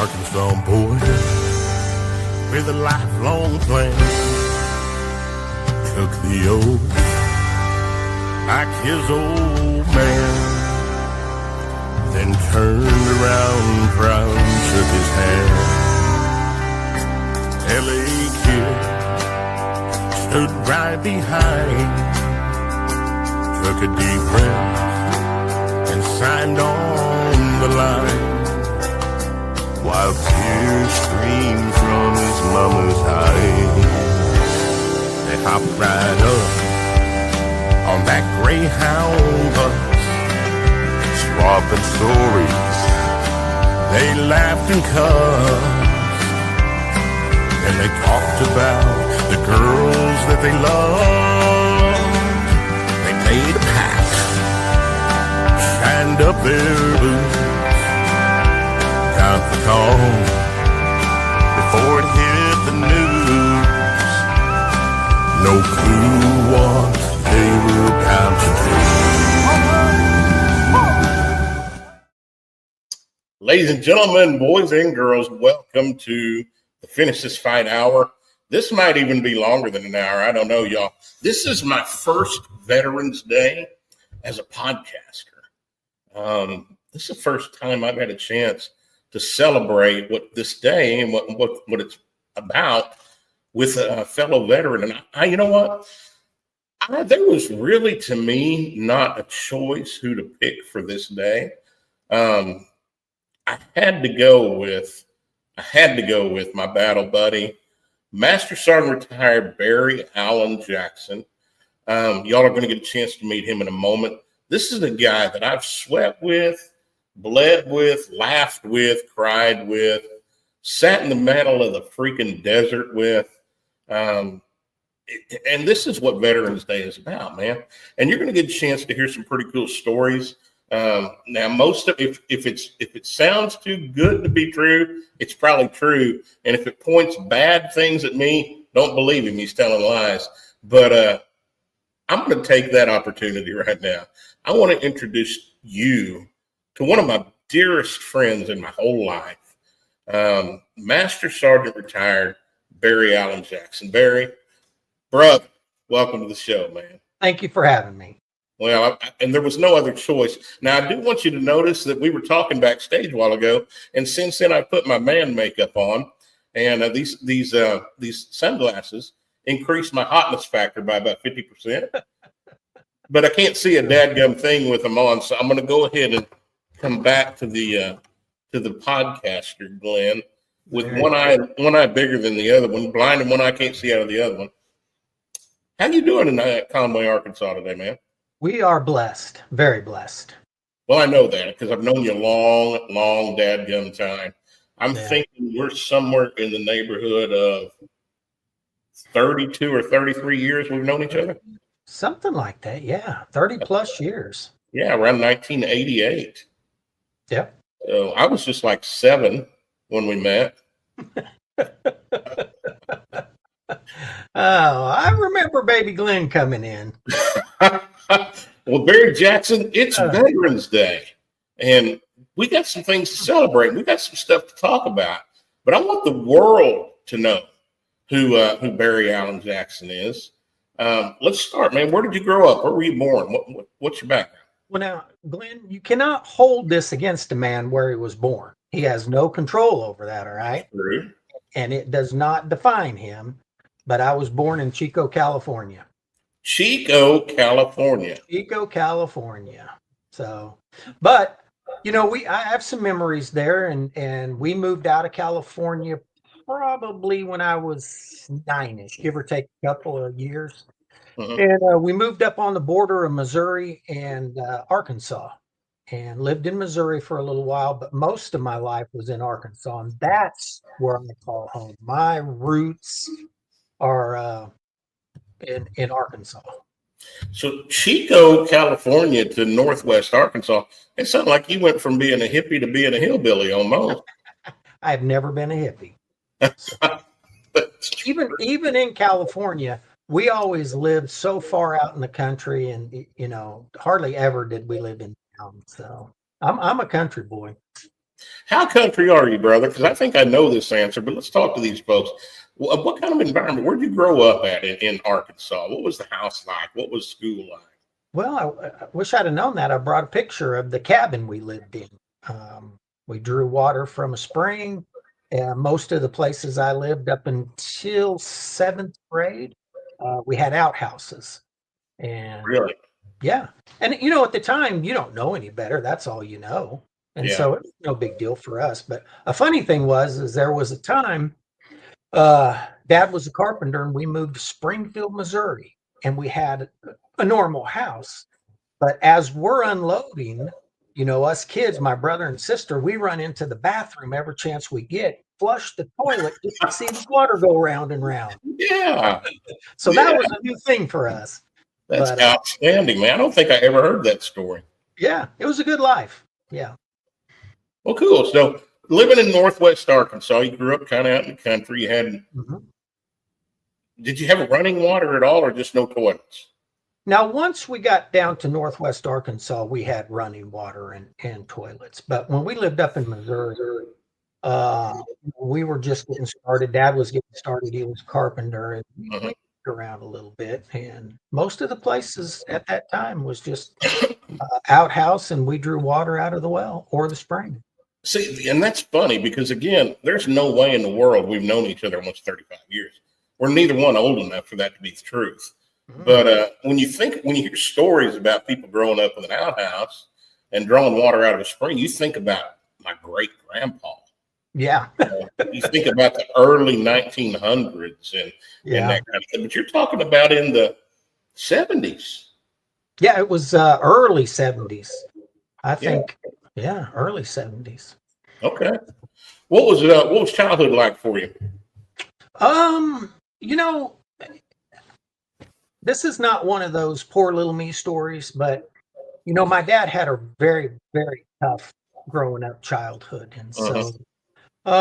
Arkansas boy with a lifelong plan took the oath like his old man, then turned around proud and shook his hand. L.A. kid stood right behind, took a deep breath and signed on the line, while tears streamed from his mama's eyes. They hopped right up on that Greyhound bus, swapping stories. They laughed and cussed, and they talked about the girls that they loved. They made a pact, shined up their boots, got the call before it hit the news. No clue what they were about to do. Ladies and gentlemen, boys and girls, welcome to the Finish This Fight Hour. This might even be longer than an hour. I don't know, y'all. This is my first Veterans Day as a podcaster. This is the first time I've had a chance to celebrate what this day and what it's about with a fellow veteran. And I you know what? There was really, to me, not a choice who to pick for this day. I had to go with my battle buddy, Master Sergeant Retired Barry Allen Jackson. Y'all are going to get a chance to meet him in a moment. This is a guy that I've sweat with, bled with, laughed with, cried with, sat in the middle of the freaking desert with. And this is what Veterans Day is about, man. And you're going to get a chance to hear some pretty cool stories. Now, most of if it sounds too good to be true, it's probably true. And if it points bad things at me, don't believe him. He's telling lies. But I'm going to take that opportunity right now. I want to introduce you to one of my dearest friends in my whole life, Master Sergeant Retired Barry Allen Jackson. Barry, brother, welcome to the show, man. Thank you for having me. Well, and there was no other choice. Now, I do want you to notice that we were talking backstage a while ago, and since then I put my man makeup on, and these sunglasses increased my hotness factor by about 50%. But I can't see a dadgum thing with them on, so I'm going to go ahead and come back to the podcaster, Glenn, with one eye bigger than the other one, blind, and one eye can't see out of the other one. How you doing in Conway, Arkansas today, man? We are blessed, very blessed. Well, I know that because I've known you a long dadgum time. I'm thinking we're somewhere in the neighborhood of 32 or 33 years we've known each other. Something like that, yeah. 30 plus years. Yeah, around 1988. Yep. So I was just like 7 when we met. Oh, I remember baby Glenn coming in. Well, Barry Jackson, it's Veterans Day, and we got some things to celebrate. We got some stuff to talk about, but I want the world to know who Barry Allen Jackson is. Let's start, man. Where did you grow up? Where were you born? What's your background? Well, now, Glenn, you cannot hold this against a man where he was born. He has no control over that, all right? True. And it does not define him, but I was born in Chico, California. Chico, California. So, but I have some memories there, and we moved out of California probably when I was 9-ish, give or take a couple of years. Mm-hmm. And we moved up on the border of Missouri and Arkansas, and lived in Missouri for a little while, but most of my life was in Arkansas, and that's where I call home. My roots are in Arkansas. So Chico, California to Northwest Arkansas, it sounded like you went from being a hippie to being a hillbilly almost. I've never been a hippie. Even in California, we always lived so far out in the country, and hardly ever did we live in town. So I'm a country boy. How country are you, brother? Because I think I know this answer, but let's talk to these folks. What kind of environment? Where did you grow up at in Arkansas? What was the house like? What was school like? Well, I wish I'd have known that. I brought a picture of the cabin we lived in. We drew water from a spring. Most of the places I lived up until seventh grade, we had outhouses. And Really? yeah. And, you know, at the time, you don't know any better. That's all you know. And Yeah. so it was no big deal for us. But a funny thing is there was a time Dad was a carpenter and we moved to Springfield, Missouri, and we had a normal house. But as we're unloading, you know, us kids, my brother and sister, we run into the bathroom every chance we get, flush the toilet just to see the water go round and round. Yeah. So Yeah. that was a new thing for us. That's But outstanding, man. I don't think I ever heard that story. yeah, it was a good life. Yeah. Well, cool. So living in Northwest Arkansas, you grew up kind of out in the country. You had, did you have running water at all or just no toilets? Now, once we got down to Northwest Arkansas, we had running water and toilets. But when we lived up in Missouri, we were just getting started. Dad was getting started. He was a carpenter, and we moved around a little bit. And most of the places at that time was just outhouse, and we drew water out of the well or the spring. See, and that's funny because, again, there's no way in the world we've known each other almost 35 years. We're neither one old enough for that to be the truth. But when you hear stories about people growing up with an outhouse and drawing water out of a spring, you think about my great grandpa. Yeah. You think about the early 1900s and that kind of thing. But you're talking about in the 70s. Yeah, it was early 70s. I think, early 70s. Okay. What was childhood like for you? You know, this is not one of those poor little me stories, but you know, my dad had a very, very tough growing up childhood. And so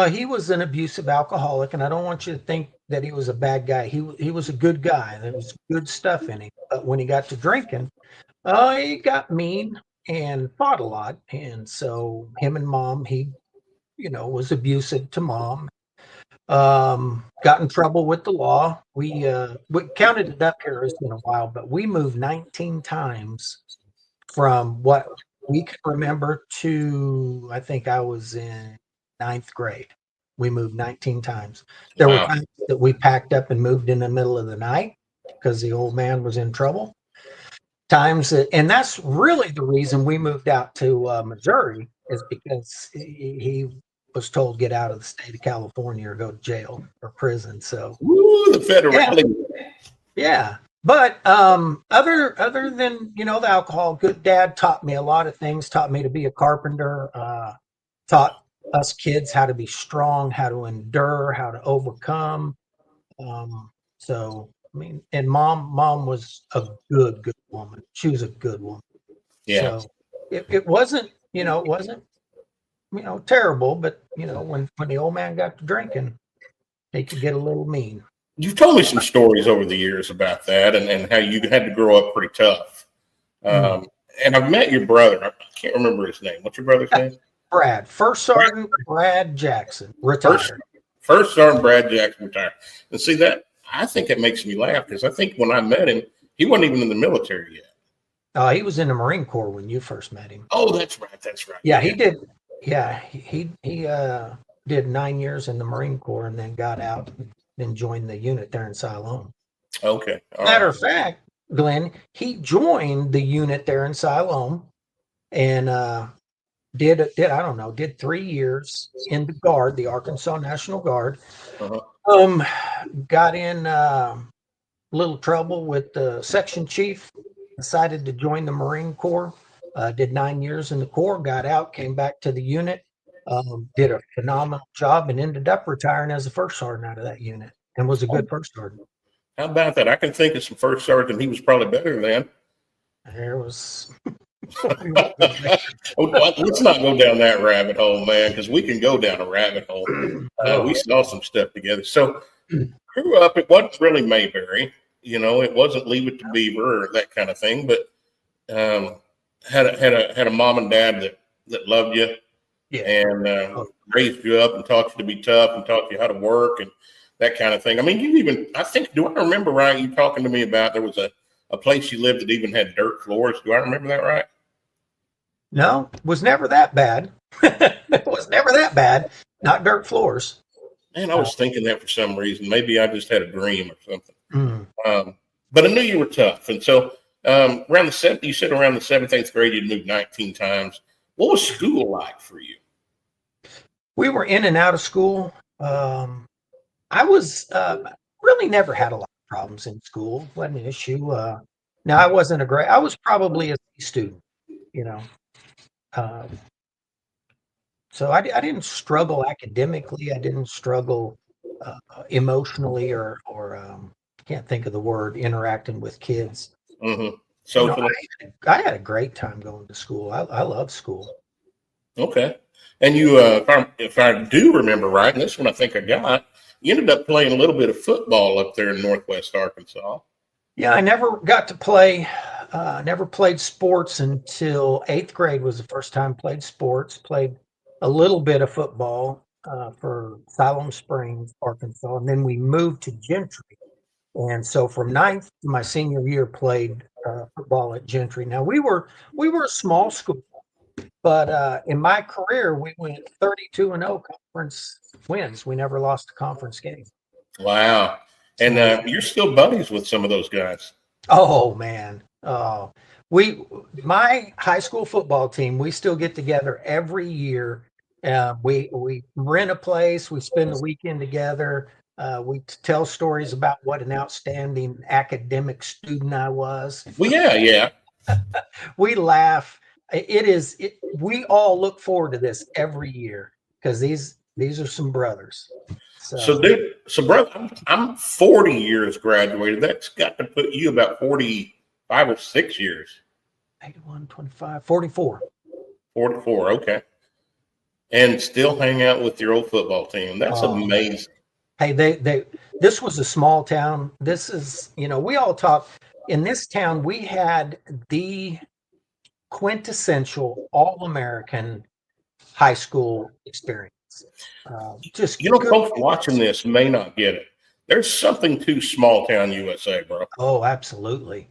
he was an abusive alcoholic, and I don't want you to think that he was a bad guy. He was a good guy. There was good stuff in him. But when he got to drinking, he got mean and fought a lot. And so him and mom, he, you know, was abusive to mom. Got in trouble with the law. We counted it up here. It's been a while, but we moved 19 times from what we could remember to, I think I was in ninth grade. We moved 19 times. There were times that we packed up and moved in the middle of the night because the old man was in trouble. And that's really the reason we moved out to Missouri, is because he was told get out of the state of California or go to jail or prison. So the federality. Yeah. But other than, you know, the alcohol, good dad taught me a lot of things, taught me to be a carpenter, taught us kids how to be strong, how to endure, how to overcome. So I mean, and mom was a good woman. She was a good woman. Yeah. So it wasn't terrible, but you know, when the old man got to drinking, he could get a little mean. You've told me some stories over the years about that and how you had to grow up pretty tough. And I've met your brother. I can't remember his name. What's your brother's name? Brad. First Sergeant Brad Jackson, retired. First Sergeant Brad Jackson, retired. And see that, I think it makes me laugh because I think when I met him, he wasn't even in the military yet. He was in the Marine Corps when you first met him. Oh, that's right. Yeah, he did. Yeah, he did 9 years in the Marine Corps and then got out and then joined the unit there in Siloam. Okay. Matter of fact, Glenn, he joined the unit there in Siloam and did 3 years in the Guard, the Arkansas National Guard. Got in little trouble with the section chief, decided to join the Marine Corps, did 9 years in the Corps, got out, came back to the unit, did a phenomenal job and ended up retiring as a first sergeant out of that unit and was a good first sergeant. How about that? I can think of some first sergeant he was probably better than. There was. Let's not go down that rabbit hole, man, because we can go down a rabbit hole. We saw some stuff together. So grew up, it wasn't really Mayberry, you know, it wasn't Leave It to Beaver or that kind of thing, but had a mom and dad that loved you, Yeah. and Oh, raised you up and taught you to be tough and taught you how to work and that kind of thing. I mean, I think, do I remember right? You talking to me about there was a place you lived that even had dirt floors. Do I remember that right? no, was never that bad. It was never that bad. Not dirt floors. Man, I Uh, was thinking that for some reason. Maybe I just had a dream or something. mm. But I knew you were tough. And so around the seventh, you said around the seventh, eighth grade, you'd moved 19 times. What was school like for you? We were in and out of school. I was really never had a lot of problems in school. Wasn't an issue. Now I wasn't a great. I was probably a C student, you know. Uh, so I didn't struggle academically. I didn't struggle emotionally or can't think of the word interacting with kids. Mm-hmm. You know, Socially? I had a great time going to school. I love school. Okay. And you, if I do remember right, and this one I think I got, you ended up playing a little bit of football up there in Northwest Arkansas. Yeah, I never got to play. Never played sports until eighth grade was the first time played sports. Played a little bit of football for Siloam Springs, Arkansas, and then we moved to Gentry. And so from ninth to my senior year, played football at Gentry. Now we were a small school, but in my career we went 32-0 conference wins. We never lost a conference game. Wow. And So you're still buddies with some of those guys. oh man. Oh, my high school football team, we still get together every year. We rent a place, we spend the weekend together. We tell stories about what an outstanding academic student I was. Well, yeah, yeah. We laugh. We all look forward to this every year because these are some brothers. So, So dude, so brother, I'm 40 years graduated. That's got to put you about 45 or 6 years. 81, 25, 44. 44, okay. And still hang out with your old football team. That's Oh man. amazing. Hey, this was a small town. This is, we all talk in this town. We had the quintessential all-American high school experience. Just You know, good folks watching kids. this may not get it. There's something to small town USA, bro. Oh, absolutely.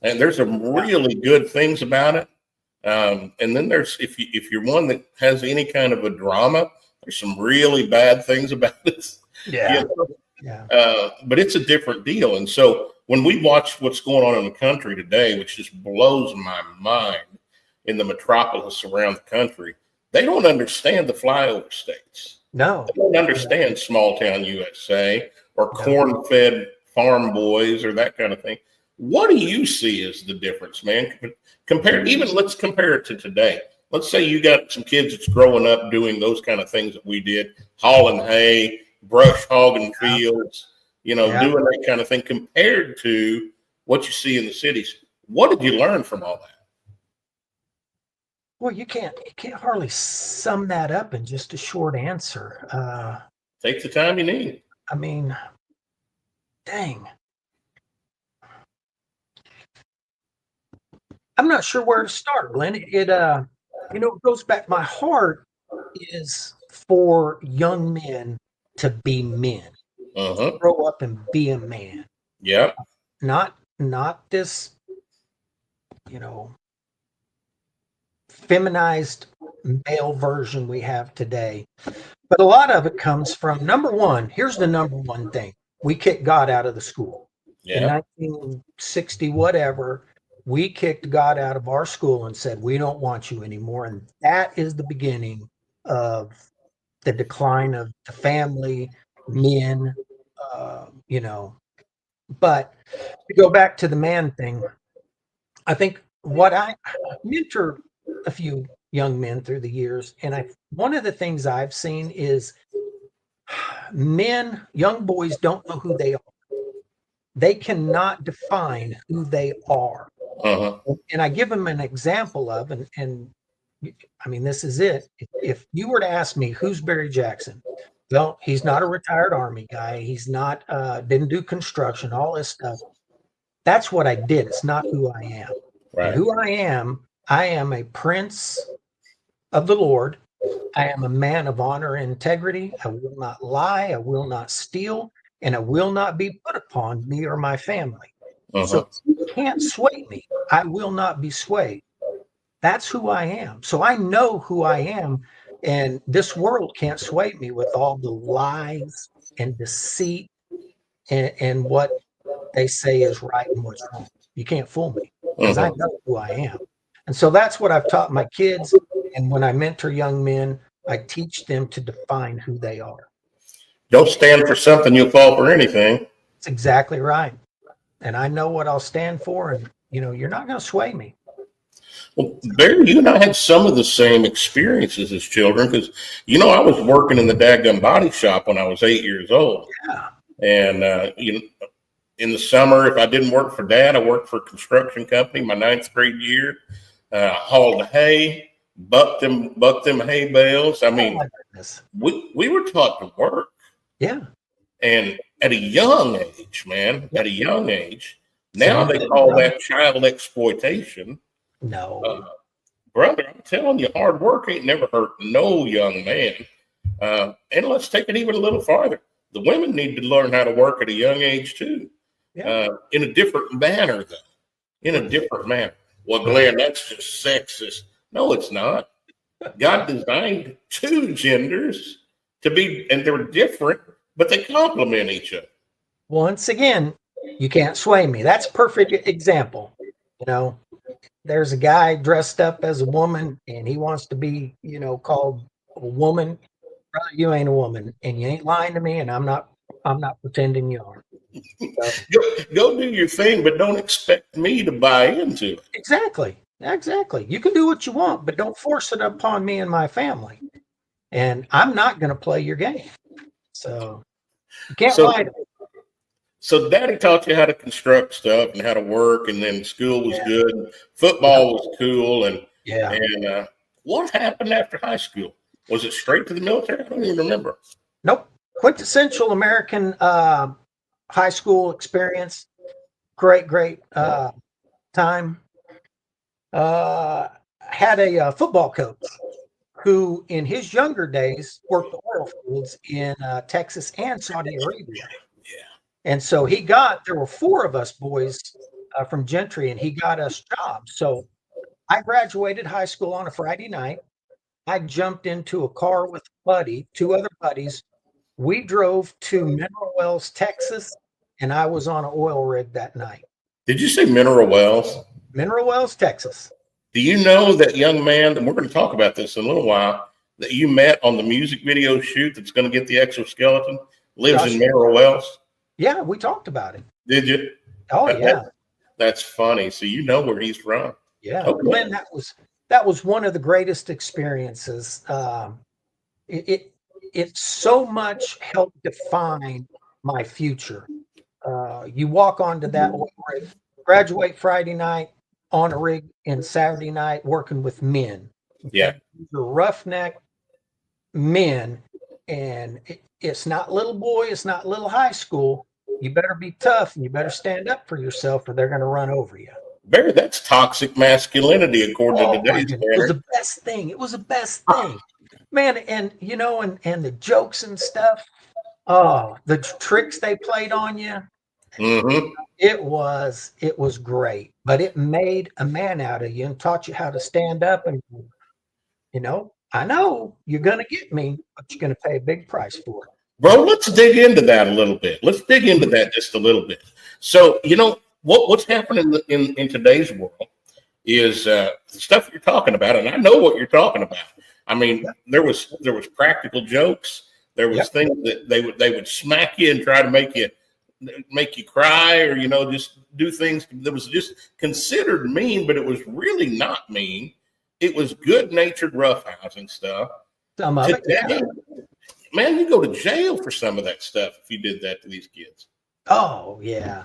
And there's some Yeah. really good things about it. And then there's if you're one that has any kind of a drama, there's some really bad things about it. Yeah. You know? Yeah. But it's a different deal. And so when we watch what's going on in the country today, which just blows my mind in the metropolis around the country, they don't understand the flyover states. No. They don't understand small town USA or No. corn fed farm boys or that kind of thing. What do you see as the difference, man? Let's compare it to today. Let's say you got some kids that's growing up doing those kind of things that we did, hauling hay, brush hogging fields, Yeah. doing that kind of thing compared to what you see in the cities. What did you learn from all that? Well, you can't hardly sum that up in just a short answer. Take the time you need. I mean, dang. I'm not sure where to start, Glenn. It goes back. My heart is for young men to be men, Uh-huh. grow up and be a man. Yeah. Not this, you know, feminized male version we have today. But a lot of it comes from number one. Here's the number one thing: we kicked God out of the school in Yeah. 1960, whatever. We kicked God out of our school and said, we don't want you anymore. And that is the beginning of the decline of the family, men, you know. But to go back to the man thing, I think what I mentor a few young men through the years, and one of the things I've seen is young boys don't know who they are. They cannot define who they are. Uh-huh. And I give them an example of, and I mean, this is it. If you were to ask me, who's Barry Jackson? Well, he's not a retired Army guy. He's not, didn't do construction, all this stuff. That's what I did. It's not who I am. And Right. who I am a prince of the Lord. I am a man of honor and integrity. I will not lie. I will not steal. And I will not be put upon me or my family. Uh-huh. So you can't sway me. I will not be swayed. That's who I am. So I know who I am. And this world can't sway me with all the lies and deceit and what they say is right and what's wrong. You can't fool me because I Uh-huh. know who I am. And so that's what I've taught my kids. And when I mentor young men, I teach them to define who they are. Don't stand for something, you'll fall for anything. That's exactly right. And I know what I'll stand for. And, you're not going to sway me. Well, Barry, you and I had some of the same experiences as children because, I was working in the dadgum body shop when I was 8 years old. Yeah. And, in the summer, if I didn't work for Dad, I worked for a construction company my ninth grade year. Hauled hay, bucked them hay bales. I Oh, mean, my goodness. we were taught to work. Yeah. And at a young age, man, Yep. at a young age, now Same they thing, call brother. that child exploitation. No. Brother, I'm telling you, hard work ain't never hurt no young man. And let's take it even a little farther. The women need to learn how to work at a young age too, Yeah. in a different manner, though. In a different manner. Well, Glenn, that's just sexist. No, it's not. God designed two genders to be, and they're different, but they complement each other. Once again, you can't sway me. That's a perfect example. There's a guy dressed up as a woman and he wants to be, called a woman. Brother, you ain't a woman and you ain't lying to me and I'm not pretending you are. So, Go do your thing, but don't expect me to buy into it. exactly. You can do what you want, but don't force it upon me and my family. And I'm not going to play your game. So you can't So, lie to me. so Daddy taught you how to construct stuff and how to work, and then school was Yeah. good, Yep. football was cool, and Yeah. what happened after high school? Was it straight to the military? I don't even remember. Nope. Quintessential American high school experience. Great time. Had a football coach who, in his younger days, worked the oil fields in Texas and Saudi Arabia. Yeah. And so there were four of us boys from Gentry, and he got us jobs. So I graduated high school on a Friday night. I jumped into a car with a buddy, two other buddies. We drove to Mineral Wells, Texas, and I was on an oil rig that night. Did you say Mineral Wells? Mineral Wells, Texas. Do you know that young man, and we're going to talk about this in a little while, that you met on the music video shoot that's going to get the exoskeleton, lives in Mineral Wells? Yeah, we talked about it. Did you? Oh, yeah. That's funny. So you know where he's from. Yeah. Okay. Glenn, that was one of the greatest experiences. It so much helped define my future. You walk onto that oil rig, graduate Friday night, on a rig in Saturday night, working with men. Okay? Yeah. These are roughneck men, and it's not little boy, it's not little high school. You better be tough and you better stand up for yourself or they're going to run over you. Barry, that's toxic masculinity according to today's standard. It was the best thing. It was the best thing. Man, and and the jokes and stuff. Oh, the tricks they played on you. Mm-hmm. It was great, but it made a man out of you and taught you how to stand up. And I know you're gonna get me, but you're gonna pay a big price for it. Bro, let's dig into that a little bit. Let's dig into that just a little bit. So, what's happening in today's world is the stuff you're talking about, and I know what you're talking about. I mean, there was practical jokes. There was things that they would smack you and try to make you cry, or just do things that was just considered mean, but it was really not mean. It was good-natured roughhousing stuff. Some of it, yeah. Man, you go to jail for some of that stuff if you did that to these kids. Oh, yeah.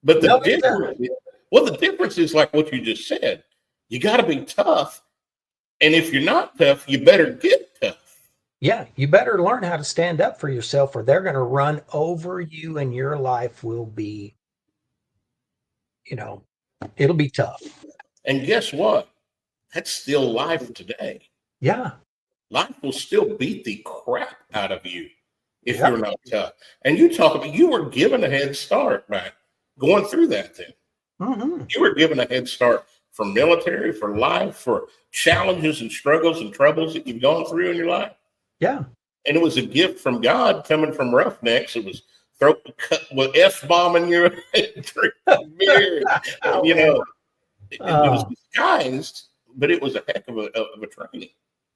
But the difference is like what you just said. You got to be tough, and if you're not tough, you better get tough. Yeah, you better learn how to stand up for yourself, or they're going to run over you, and your life will be, it'll be tough. And guess what? That's still life today. Yeah. life will still beat the crap out of you if Yep. you're not tough. And you talk about you were given a head start by going through that then. Mm-hmm. You were given a head start for military, for life, for challenges and struggles and troubles that you've gone through in your life. Yeah. And it was a gift from God coming from Roughnecks. It was cut with F-bombing your beer. Oh, You man. know, it was disguised, but it was a heck of a training.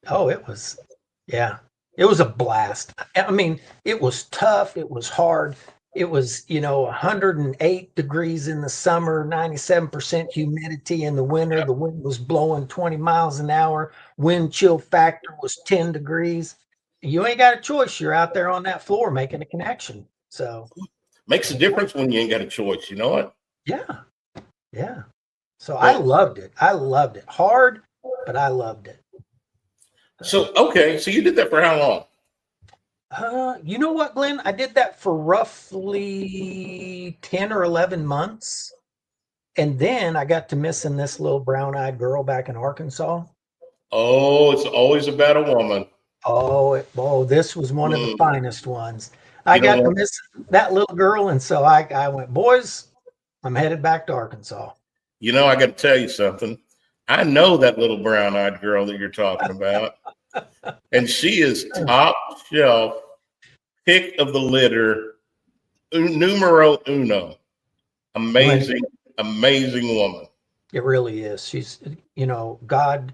Oh, it was, yeah, it was a blast. I mean, it was tough. It was hard. It was, 108 degrees in the summer, 97% humidity in the winter. Yeah. The wind was blowing 20 miles an hour. Wind chill factor was 10 degrees. You ain't got a choice. You're out there on that floor making a connection. So Makes a difference when you ain't got a choice. You know what? yeah, yeah. So I Well, loved it. I loved it. Hard, but I loved it. so okay, so you did that for how long? You know what, Glenn? I did that for roughly 10 or 11 months. And then I got to missing this little brown-eyed girl back in Arkansas. Oh, it's always about a woman. Oh, this was one of the Mm, finest ones. I you know got to what? miss that little girl, and so I went, boys, I'm headed back to Arkansas. You know, I got to tell you something. I know that little brown-eyed girl that you're talking about, and she is top shelf, pick of the litter, numero uno. Glenn, Amazing, amazing woman. it really is. She's, God,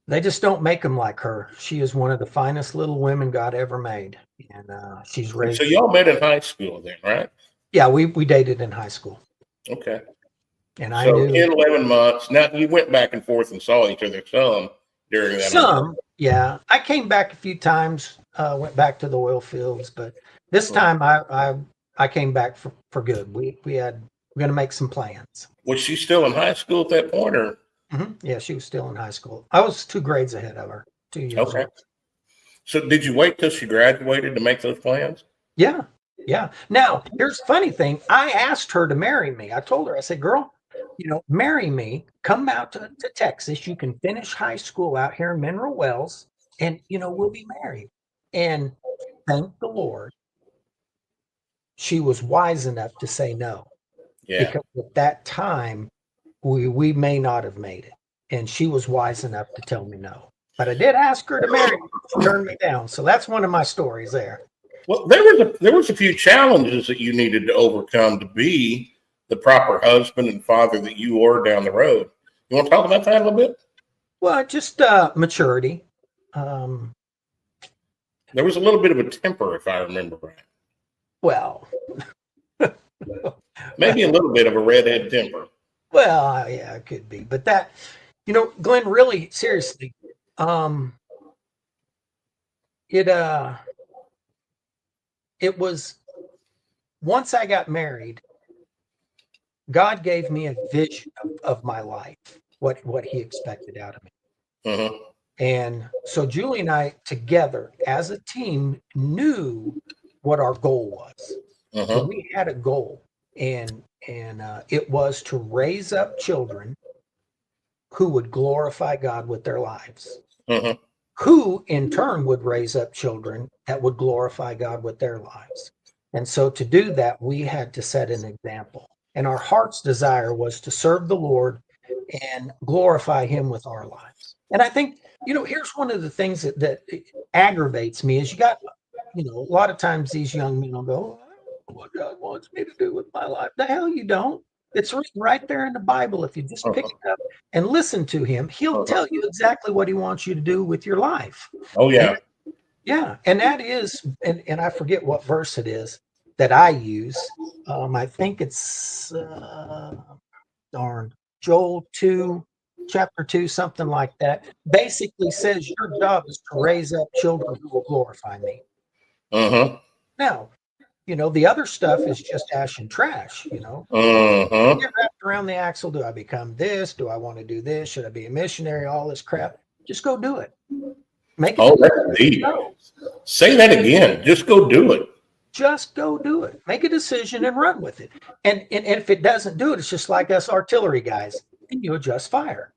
they just don't make them like her. She is one of the finest little women God ever made. And she's And raised. so y'all met in high school then, right? Yeah, we dated in high school. Okay. And I So knew 10, 11 months. Now you went back and forth and saw each other some during that. some, yeah. I came back a few times, went back to the oil fields, but this time I came back for good. We're gonna make some plans. Was she still in high school at that point, or Yeah, she was still in high school. I was 2 grades ahead of her, 2 years okay? old. So did you wait till she graduated to make those plans? Yeah, yeah. Now, here's the funny thing. I asked her to marry me. I told her, I said, girl, marry me, come out to Texas. You can finish high school out here in Mineral Wells, and, we'll be married. And thank the Lord, she was wise enough to say no, Yeah. because at that time, we may not have made it. And she was wise enough to tell me no. But I did ask her to marry me. She turned me down. So that's one of my stories there. Well, there was a few challenges that you needed to overcome to be the proper husband and father that you were down the road. You want to talk about that a little bit? Well, just maturity. There was a little bit of a temper, if I remember right. Well, Maybe a little bit of a redhead temper. well, yeah, it could be. But that, Glenn, really, seriously, it was, once I got married, God gave me a vision of my life, what he expected out of me. Mm-hmm. And so Julie and I together as a team knew what our goal was. So Mm-hmm. we had a goal, and it was to raise up children who would glorify God with their lives, Mm-hmm. who in turn would raise up children that would glorify God with their lives. And so to do that, we had to set an example. And our heart's desire was to serve the Lord and glorify him with our lives. And I think, here's one of the things that aggravates me is you got, a lot of times these young men will go, oh, what God wants me to do with my life. The hell you don't. It's written right there in the Bible. If you just pick it up and listen to him, he'll tell you exactly what he wants you to do with your life. Oh, yeah. Yeah. And that is, and I forget what verse it is that I use. I think it's, Joel 2, chapter 2, something like that. Basically says your job is to raise up children who will glorify me. Mm-hmm. Now, the other stuff is just ash and trash, Mm-hmm. Get wrapped around the axle. Do I become this? Do I want to do this? Should I be a missionary? All this crap. Just go do it. Make it. Oh, that's deep. Say that again. Just go do it. Just go do it. Make a decision and run with it. And if it doesn't do it, it's just like us artillery guys. and you adjust fire.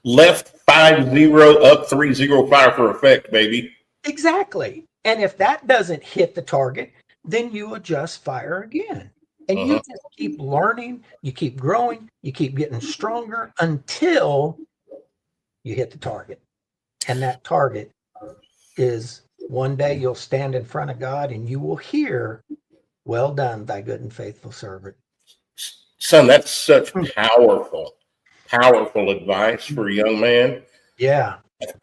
Left 5-0, up 3-0, fire for effect, baby. Exactly. And if that doesn't hit the target, then you adjust fire again. And you just keep learning, you keep growing, you keep getting stronger until you hit the target. And that target is one day you'll stand in front of God and you will hear, "Well done, thy good and faithful servant." Son, that's such powerful advice for a young man. Yeah.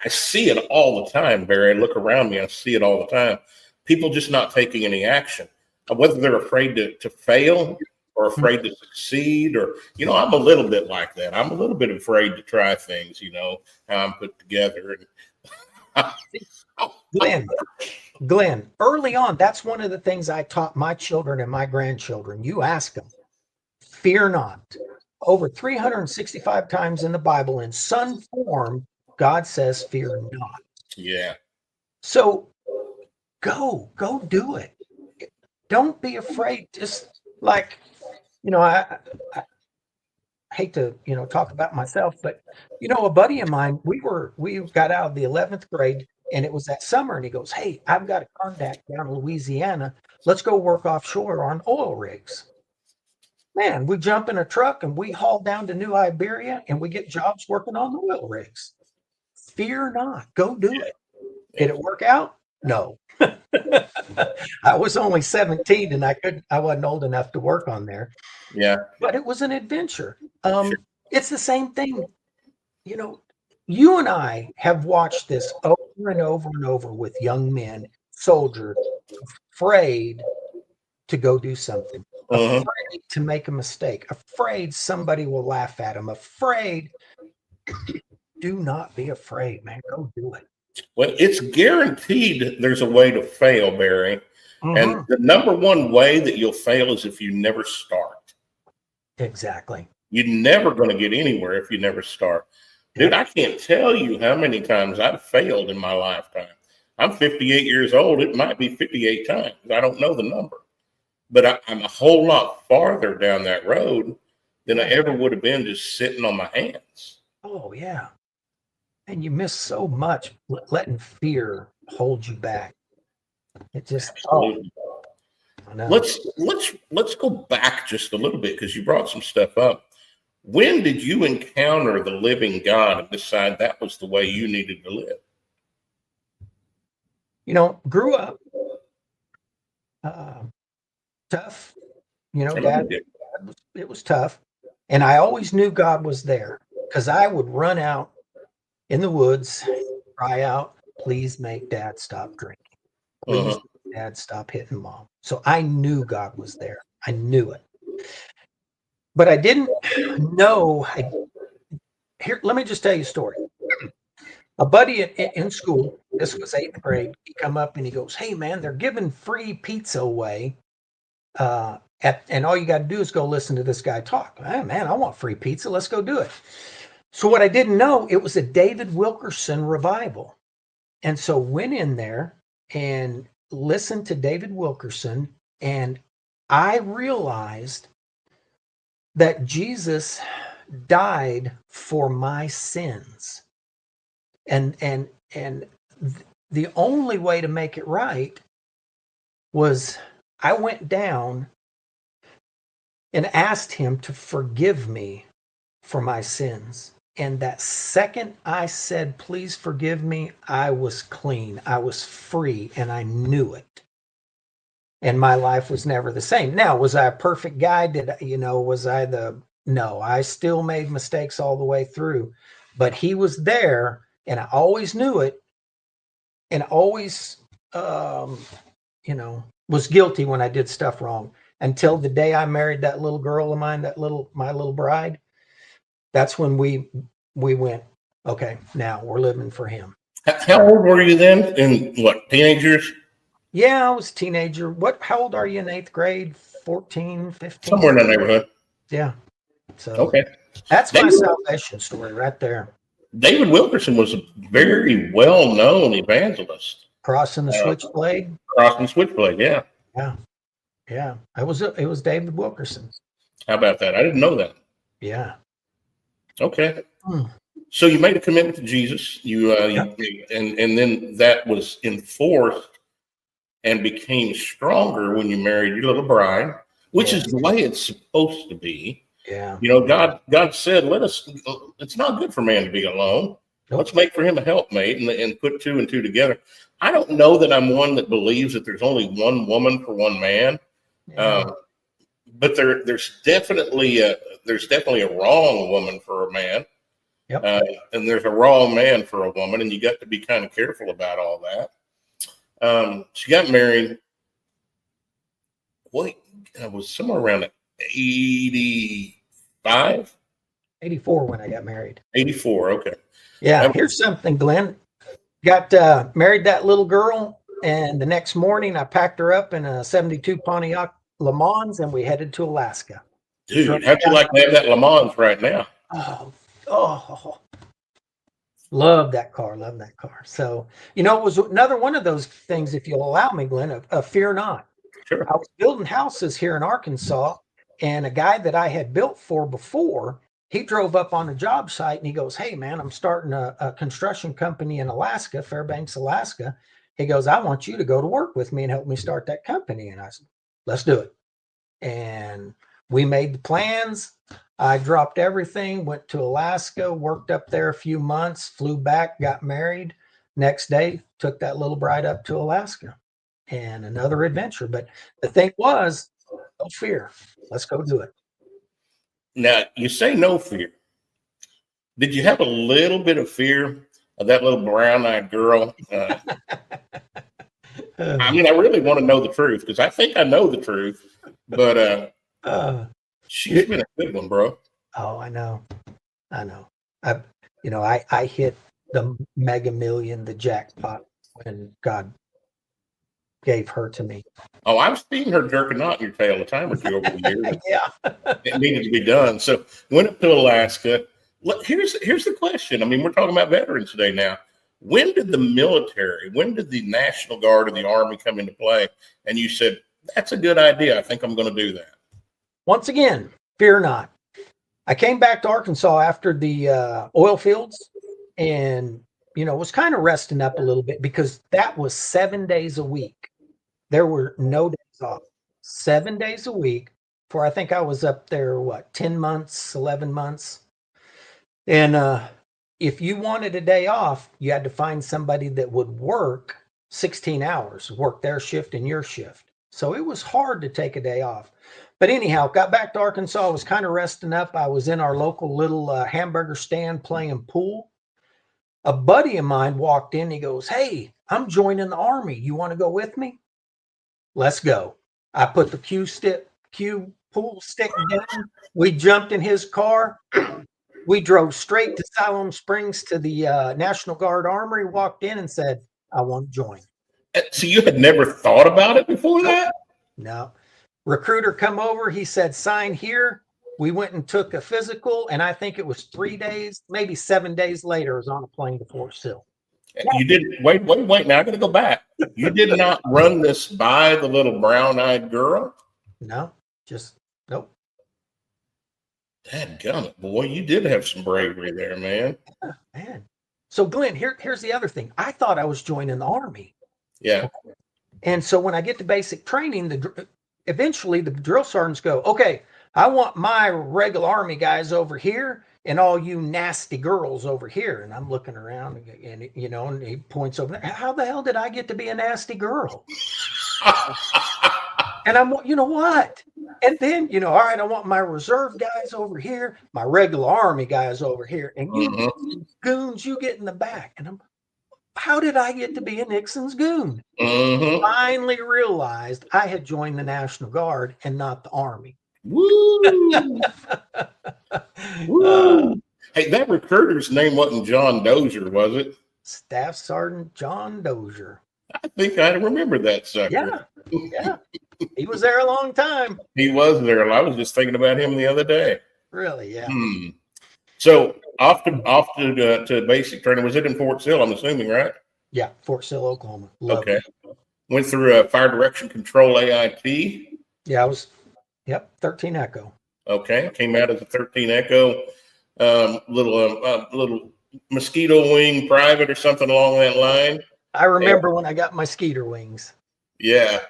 I see it all the time, Barry. I look around me, I see it all the time. People just not taking any action, whether they're afraid to fail or afraid to succeed, or, I'm a little bit like that. I'm a little bit afraid to try things, how I'm put together. Glenn, early on, that's one of the things I taught my children and my grandchildren. You ask them, fear not. Over 365 times in the Bible, in some form, God says, fear not. Yeah. So go do it. Don't be afraid. Just like, I hate to, talk about myself, but, a buddy of mine, we got out of the 11th grade and it was that summer and he goes, "Hey, I've got a contact down in Louisiana. Let's go work offshore on oil rigs." Man, we jump in a truck and we haul down to New Iberia and we get jobs working on the oil rigs. Fear not. Go do it. Did it work out? No. I was only 17 and I wasn't old enough to work on there. Yeah. But it was an adventure. It's the same thing. You and I have watched this over and over and over with young men, soldiers, afraid to go do something, afraid to make a mistake, afraid somebody will laugh at them, afraid. Do not be afraid, man. Go do it. Well, it's guaranteed there's a way to fail, Barry. And the number one way that you'll fail is if you never start. Exactly. You're never going to get anywhere if you never start. Dude, I can't tell you how many times I've failed in my lifetime. I'm 58 years old. It might be 58 times. I don't know the number. But I'm a whole lot farther down that road than I ever would have been just sitting on my hands. Oh, yeah. And you miss so much letting fear hold you back. It just let's go back just a little bit, because you brought some stuff up. When did you encounter the living God and decide that was the way you needed to live? Grew up tough. Dad, it was tough. And I always knew God was there because I would run out in the woods, cry out, "Please make Dad stop drinking. Please make Dad stop hitting Mom." So I knew God was there. I knew it. But I didn't know. Here, let me just tell you a story. A buddy in school, this was 8th grade, he come up and he goes, "Hey, man, they're giving free pizza away. And all you got to do is go listen to this guy talk." "Hey, man, I want free pizza. Let's go do it." So what I didn't know, it was a David Wilkerson revival. And so went in there and listened to David Wilkerson. And I realized that Jesus died for my sins. And the only way to make it right was I went down and asked him to forgive me for my sins. And that second I said, "Please forgive me," I was clean. I was free, and I knew it. And my life was never the same. Now, was I a perfect guy? No, I still made mistakes all the way through. But he was there, and I always knew it, and always, was guilty when I did stuff wrong. Until the day I married that little girl of mine, my little bride. That's when we went, okay, now we're living for him. How old were you then? In what, teenagers? Yeah, I was a teenager. How old are you in 8th grade? 14, 15? Somewhere in that neighborhood. Yeah. So okay. That's my salvation story right there. David Wilkerson was a very well-known evangelist. Crossing the Switchblade? Crossing the Switchblade, yeah. Yeah. Yeah. It was David Wilkerson. How about that? I didn't know that. Yeah. Okay. Hmm. So you made a commitment to Jesus. And then that was enforced and became stronger when you married your little bride, which is the way it's supposed to be. Yeah. God said, it's not good for man to be alone. Nope. Let's make for him a helpmate and put two and two together. I don't know that I'm one that believes that there's only one woman for one man. Yeah. But there's definitely a wrong woman for a man. Yep. And there's a wrong man for a woman, and you got to be kind of careful about all that. She got married. Wait, it was somewhere around 85? 84 when I got married. 84, okay. Yeah. Here's something, Glenn. Got married that little girl, and the next morning I packed her up in a 72 Pontiac Le Mans, and we headed to Alaska. Dude, how'd you like to have that Le Mans right now? Oh, love that car. Love that car. So, it was another one of those things, if you'll allow me, Glenn, of fear not. Sure. I was building houses here in Arkansas, and a guy that I had built for before, he drove up on a job site and he goes, "Hey, man, I'm starting a construction company in Alaska, Fairbanks, Alaska." He goes, "I want you to go to work with me and help me start that company." And I said, "Let's do it." And we made the plans. I dropped everything, went to Alaska, worked up there a few months, flew back, got married. Next day, took that little bride up to Alaska, and another adventure. But the thing was, no fear. Let's go do it. Now, you say no fear. Did you have a little bit of fear of that little brown-eyed girl? I really want to know the truth, because I think I know the truth, but she's been a good one, bro. Oh, I know. I hit the mega million, the jackpot, when God gave her to me. Oh, I've seen her jerk a knot in your tail a time or two over the years. Yeah. It needed to be done. So went up to Alaska. Here's the question. I mean, we're talking about veterans today now. When did the National Guard or the Army come into play? And you said, that's a good idea. I think I'm going to do that. Once again, fear not. I came back to Arkansas after the oil fields, and was kind of resting up a little bit, because that was 7 days a week. There were no days off. 7 days a week for, I think I was up there, 10 months, 11 months. And if you wanted a day off, you had to find somebody that would work 16 hours, work their shift and your shift. So it was hard to take a day off. But anyhow, got back to Arkansas. I was kind of resting up. I was in our local little hamburger stand playing pool. A buddy of mine walked in. He goes, "Hey, I'm joining the Army. You want to go with me?" Let's go. I put the Q pool stick down. We jumped in his car. We drove straight to Siloam Springs to the National Guard Armory, walked in and said, "I want to join." So you had never thought about it before that? No. Recruiter come over. He said, "Sign here." We went and took a physical, and I think it was 3 days, maybe 7 days later, I was on a plane to Fort Sill. You didn't wait. Now I got to go back. You did not run this by the little brown-eyed girl? No, just nope. Dadgummit, boy, you did have some bravery there, man. Yeah, man. So Glenn, here's the other thing. I thought I was joining the Army. Yeah. And so when I get to basic training, eventually the drill sergeants go, "Okay, I want my regular Army guys over here and all you nasty girls over here." And I'm looking around and he points over there. How the hell did I get to be a nasty girl? And I'm, what? And then, all right, I want my reserve guys over here, my regular Army guys over here. And you goons, you get in the back. And I'm, how did I get to be a Nixon's goon? Finally realized I had joined the National Guard and not the Army. Woo! Woo! Hey, that recruiter's name wasn't John Dozier, was it? Staff Sergeant John Dozier. I think I remember that sucker. Yeah. He was there a long time. He was there. I was just thinking about him the other day. Really? Yeah. So off to basic training. Was it in Fort Sill? I'm assuming, right? Yeah, Fort Sill, Oklahoma. Okay. It. Went through Fire Direction Control AIT. Yeah, I was. Yep, 13 Echo. Okay, came out as a 13 Echo. little mosquito wing private or something along that line. I remember when I got my skeeter wings. Yeah,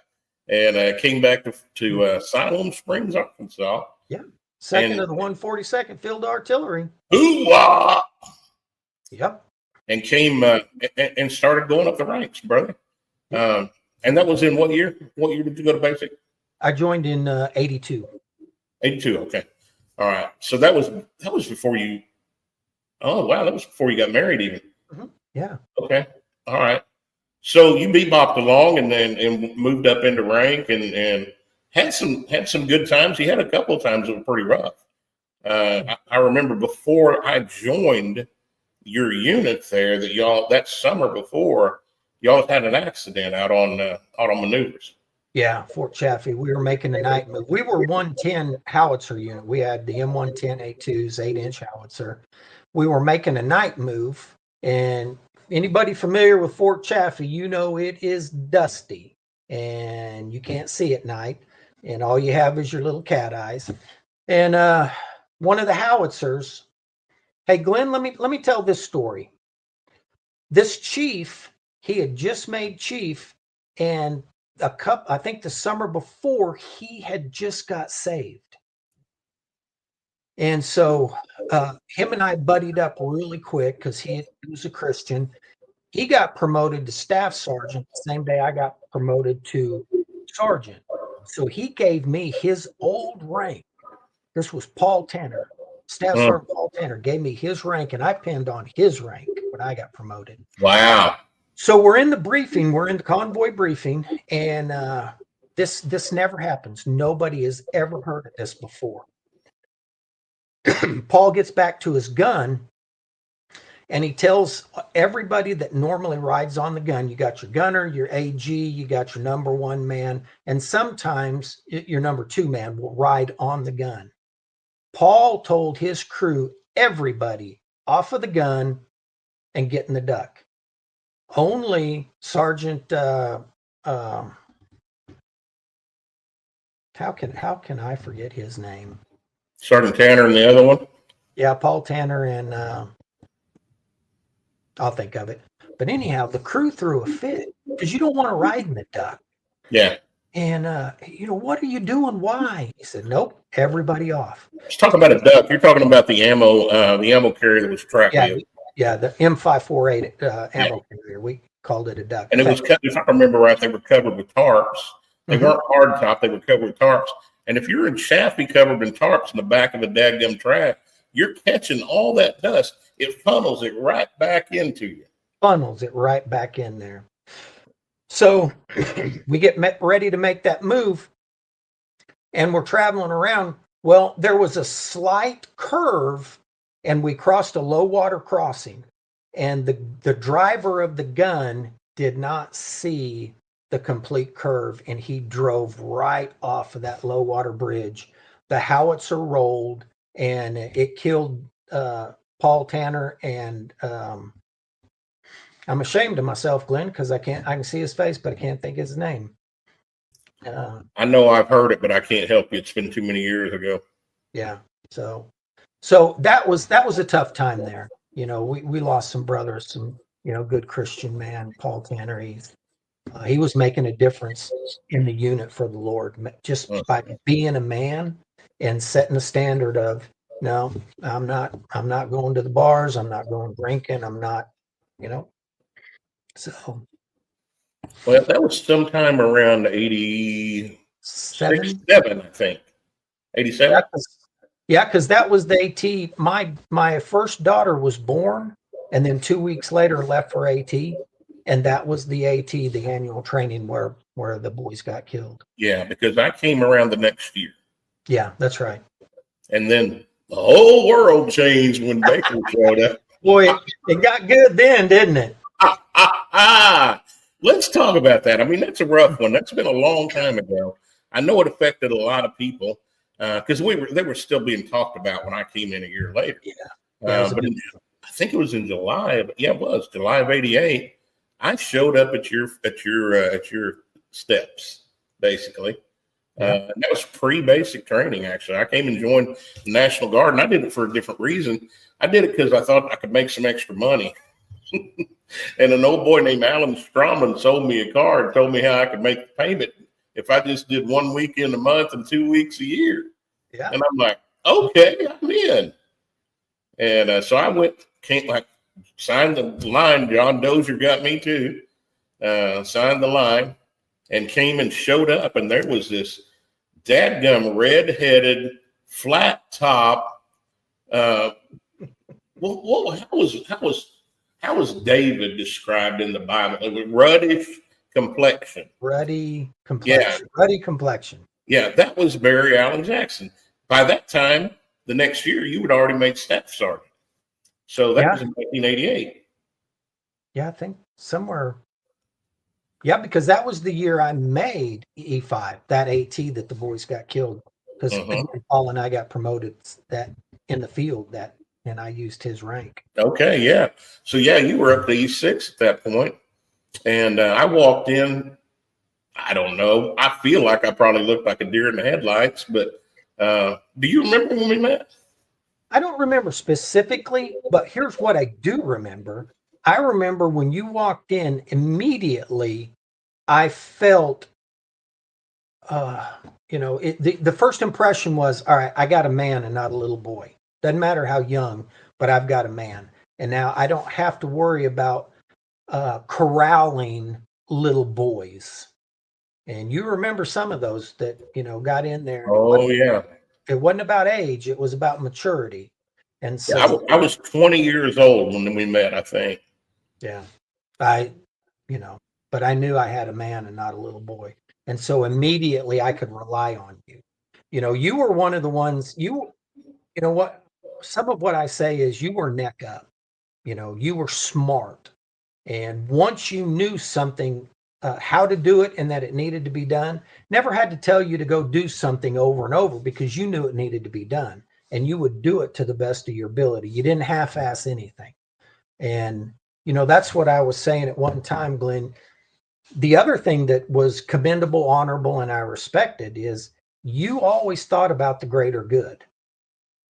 and came back to Siloam Springs, Arkansas. Yeah, second of the 142nd Field Artillery. Ooh-wah! Yep. And came and started going up the ranks, brother. And that was in what year? What year did you go to basic? I joined in 82. 82. Okay. All right. So that was before you. Oh wow, that was before you got married, even. Mm-hmm. Yeah. Okay. All right. So you bebopped along and moved up into rank and had some good times. You had a couple of times that were pretty rough. I remember before I joined your unit there that summer before y'all had an accident out on maneuvers. Yeah, Fort Chaffee. We were making a night move. We were 110 howitzer unit. We had the M110 A2s, 8-inch howitzer. We were making a night move, and anybody familiar with Fort Chaffee, you know it is dusty and you can't see at night, and all you have is your little cat eyes. And one of the howitzers, hey Glenn, let me tell this story. This chief, he had just made chief, and I think the summer before, he had just got saved. And so him and I buddied up really quick because he was a Christian. He got promoted to staff sergeant the same day I got promoted to sergeant. So he gave me his old rank. This was Paul Tanner. Staff Sergeant Paul Tanner gave me his rank, and I pinned on his rank when I got promoted. Wow. So we're in the briefing. We're in the convoy briefing, and this never happens. Nobody has ever heard of this before. Paul gets back to his gun, and he tells everybody that normally rides on the gun, you got your gunner, your AG, you got your number one man, and sometimes your number two man will ride on the gun. Paul told his crew, everybody off of the gun and get in the duck. Only Sergeant how can I forget his name? Sergeant Tanner and the other one? Yeah, Paul Tanner, and I'll think of it. But anyhow, the crew threw a fit because you don't want to ride in the duck. Yeah. And what are you doing? Why? He said, nope, everybody off. Let's talk about a duck. You're talking about the ammo carrier that was tracked. Yeah, the M548 ammo carrier. We called it a duck. And it was, if I remember right, they were covered with tarps. They weren't hard top. They were covered with tarps. And if you're in Chaffee covered in tarps in the back of a dadgum track, you're catching all that dust. It funnels it right back into you. Funnels it right back in there. So we get ready to make that move, and we're traveling around. Well, there was a slight curve, and we crossed a low water crossing, and the driver of the gun did not see the complete curve, and he drove right off of that low water bridge. The howitzer rolled, and it killed Paul Tanner, and I'm ashamed of myself, Glenn, because I can see his face, but I can't think his name. I know I've heard it, but I can't help you. It's been too many years ago. Yeah. So that was a tough time there. We lost some brothers, some good Christian man, Paul Tanner. He was making a difference in the unit for the Lord just by being a man and setting the standard of, no, I'm not going to the bars. I'm not going drinking. I'm not, So. Well, that was sometime around 87, I think. 87? Yeah, because that was the AT. My first daughter was born, and then 2 weeks later left for AT, and that was the AT, the annual training where the boys got killed. Yeah, because I came around the next year. Yeah, that's right. And then the whole world changed when Baker showed up. Boy, it got good then, didn't it? Let's talk about that. I mean, that's a rough one. That's been a long time ago. I know it affected a lot of people because they were still being talked about when I came in a year later. Yeah. But I think it was in July. It was July of '88. I showed up at your steps, basically. And that was pre-basic training, actually. I came and joined the National Guard, and I did it for a different reason. I did it because I thought I could make some extra money. And an old boy named Alan Strawman sold me a car and told me how I could make the payment if I just did 1 weekend a month and 2 weeks a year. Yeah. And I'm like, okay, I'm in. And so I signed the line. John Dozier got me too. Signed the line and came and showed up. And there was this dadgum red-headed, flat top. How was David described in the Bible? It was ruddish complexion. Ruddy complexion. Yeah. Ruddy complexion. Yeah, that was Barry Allen Jackson. By that time, the next year, you would already made staff sergeant. So that was in 1988. Yeah, I think somewhere. Yeah, because that was the year I made E5, that AT that the boys got killed. Because Paul and I got promoted that in the field and I used his rank. Okay, yeah. So, yeah, you were up to E6 at that point. And I walked in, I don't know. I feel like I probably looked like a deer in the headlights. But do you remember when we met? I don't remember specifically, but here's what I do remember. I remember when you walked in, immediately I felt, the first impression was, all right, I got a man and not a little boy. Doesn't matter how young, but I've got a man. And now I don't have to worry about corralling little boys. And you remember some of those that, got in there. Oh, yeah. It wasn't about age. It was about maturity. And so I was 20 years old when we met, I think. Yeah. But I knew I had a man and not a little boy. And so immediately I could rely on you. You were one of the ones, what, some of what I say is you were neck up. You were smart. And once you knew something, how to do it and that it needed to be done, never had to tell you to go do something over and over because you knew it needed to be done. And you would do it to the best of your ability. You didn't half-ass anything. And, that's what I was saying at one time, Glenn. The other thing that was commendable, honorable, and I respected is you always thought about the greater good.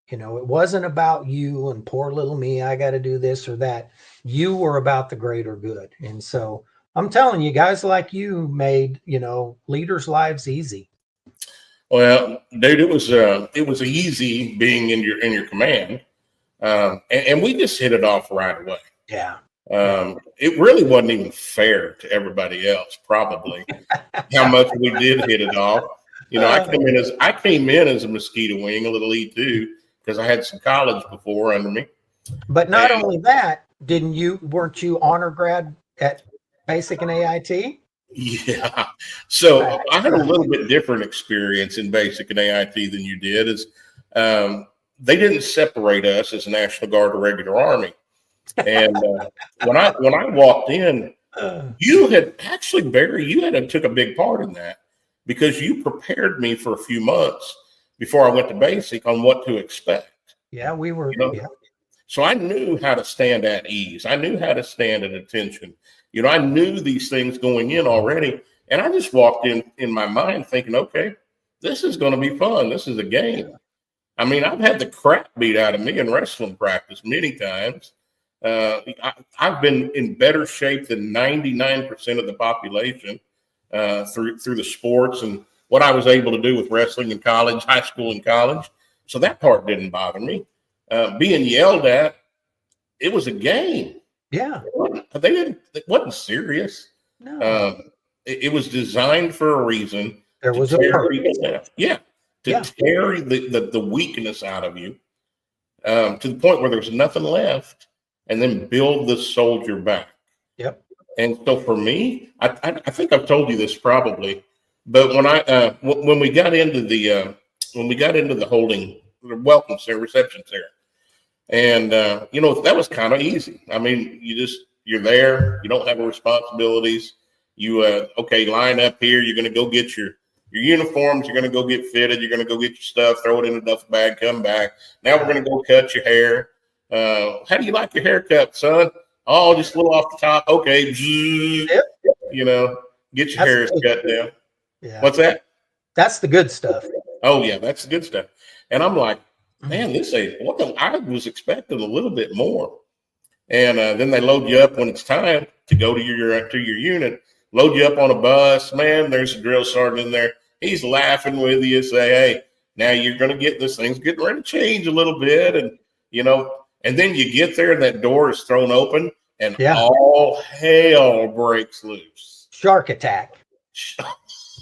It wasn't about you and poor little me, I got to do this or that. You were about the greater good. And so I'm telling you, guys like you made, leaders' lives easy. Well, dude, it was easy being in your command, and we just hit it off right away. Yeah. It really wasn't even fair to everybody else, probably, how much we did hit it off. I came in as a mosquito wing, a little E2, because I had some college before under me. But not only that, weren't you honor grad at basic and AIT? Yeah. So I had a little bit different experience in basic and AIT than you did. They didn't separate us as National Guard or regular Army. And when I walked in, you had actually, Barry, took a big part in that because you prepared me for a few months before I went to basic on what to expect. Yeah, we were. Yeah. So I knew how to stand at ease. I knew how to stand at attention. I knew these things going in already. And I just walked in my mind thinking, okay, this is going to be fun. This is a game. I mean, I've had the crap beat out of me in wrestling practice many times. I've been in better shape than 99% of the population through the sports and what I was able to do with wrestling in college, high school and college. So that part didn't bother me. Being yelled at, it was a game. Yeah. It wasn't serious. No. It was designed for a reason. There was a purpose. Tear the weakness out of you to the point where there's nothing left, and then build the soldier back. Yep. And so for me, I think I've told you this probably, but when we got into the holding welcome center, reception center, and that was kind of easy. I mean, you're there, you don't have responsibilities. You line up here. You're going to go get your uniforms. You're going to go get fitted. You're going to go get your stuff, throw it in a duffel bag, come back. Now we're going to go cut your hair. How do you like your haircut, son? Oh, just a little off the top. Okay. Get your hair cut down. Yeah. What's that? That's the good stuff. Oh yeah, that's the good stuff. And I'm like, man, this ain't what I was expecting a little bit more. And then they load you up when it's time to go to your unit. Load you up on a bus. Man, there's a drill sergeant in there. He's laughing with you. Say, hey, now you're going to get this thing's getting ready to change a little bit, and and then you get there, and that door is thrown open, and all hell breaks loose. Shark attack.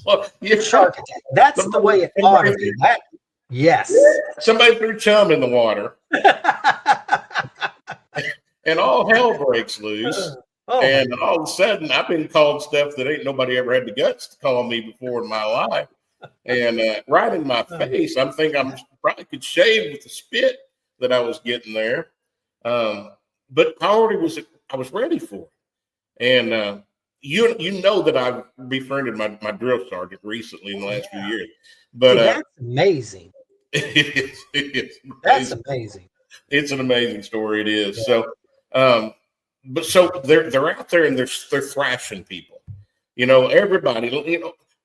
Well, Shark attack. That's the way it ought to be. Yes. Somebody threw chum in the water. And all hell breaks loose. And all of a sudden, I've been called stuff that ain't nobody ever had the guts to call me before in my life. And right in my face, I'm thinking I probably could shave with the spit that I was getting there. But I was ready for it. And you know that I've befriended my drill sergeant recently in the last few years. But that's amazing. It is. That's amazing. It's an amazing story. It is. Yeah. So, but so they're out there and they're thrashing people. Everybody.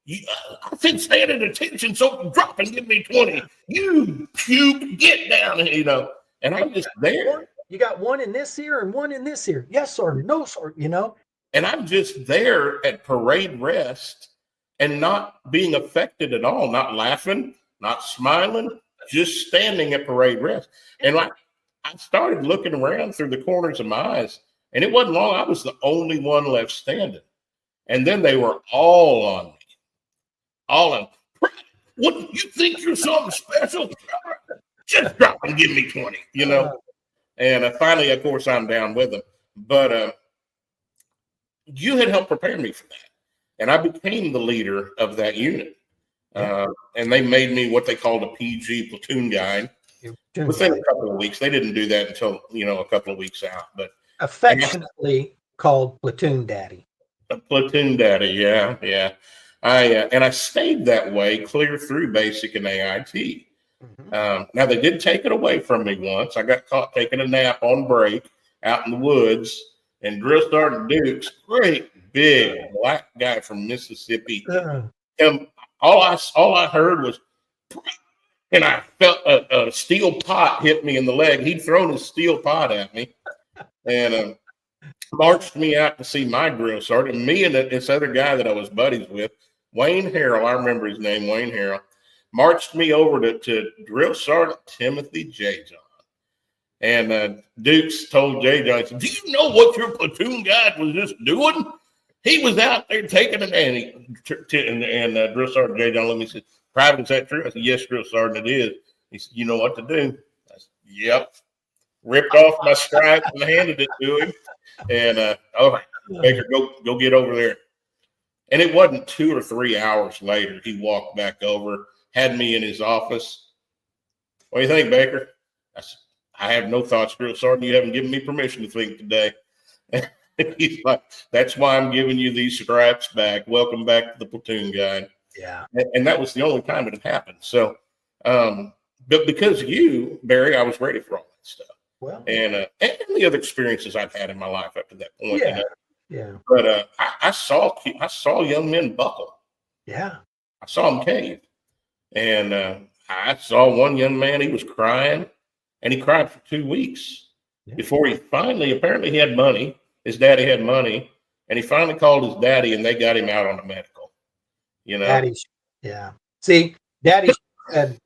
I said stand at attention, so drop and give me 20. You puke, get down. And I'm just there. You got one in this ear and one in this ear. Yes, sir. No, sir. And I'm just there at parade rest and not being affected at all, not laughing, not smiling, just standing at parade rest. And I started looking around through the corners of my eyes, and it wasn't long. I was the only one left standing. And then they were all on me. All on, what, you think you're something special? Just drop and give me 20, And finally, of course, I'm down with them. But you had helped prepare me for that. And I became the leader of that unit. And they made me what they called a PG platoon guide within a couple of weeks. They didn't do that until, a couple of weeks out. But affectionately called platoon daddy. A platoon daddy, yeah. I stayed that way clear through basic and AIT. Mm-hmm. Now, they did take it away from me once. I got caught taking a nap on break out in the woods. And Drill Sergeant Dukes, great big black guy from Mississippi. All I heard was, and I felt a steel pot hit me in the leg. He'd thrown a steel pot at me, and marched me out to see my drill sergeant. Me and this other guy that I was buddies with, Wayne Harrell. I remember his name, Wayne Harrell. Marched me over to Drill Sergeant Timothy J. John. And Dukes told J. John, he said, do you know what your platoon guide was just doing? He was out there taking an and Drill Sergeant J. John let me say, Private, is that true? I said, yes, Drill Sergeant, it is. He said, you know what to do? I said, yep. Ripped off my stripe and handed it to him. And, all right, Baker, go get over there. And it wasn't 2 or 3 hours later, he walked back over, had me in his office. What do you think, Baker? I said, I have no thoughts, Drill Sergeant. You haven't given me permission to think today. He's like, that's why I'm giving you these stripes back. Welcome back to the platoon guide. Yeah. And that was the only time it had happened. So, but because of you, Barry, I was ready for all that stuff. Well, and the other experiences I've had in my life up to that point. Yeah. But I saw young men buckle. Yeah. I saw them cave. And I saw one young man, he was crying. And he cried for 2 weeks before he finally, apparently he had money. His daddy had money. And he finally called his daddy and they got him out on the medical. Daddy, yeah. See, daddy said,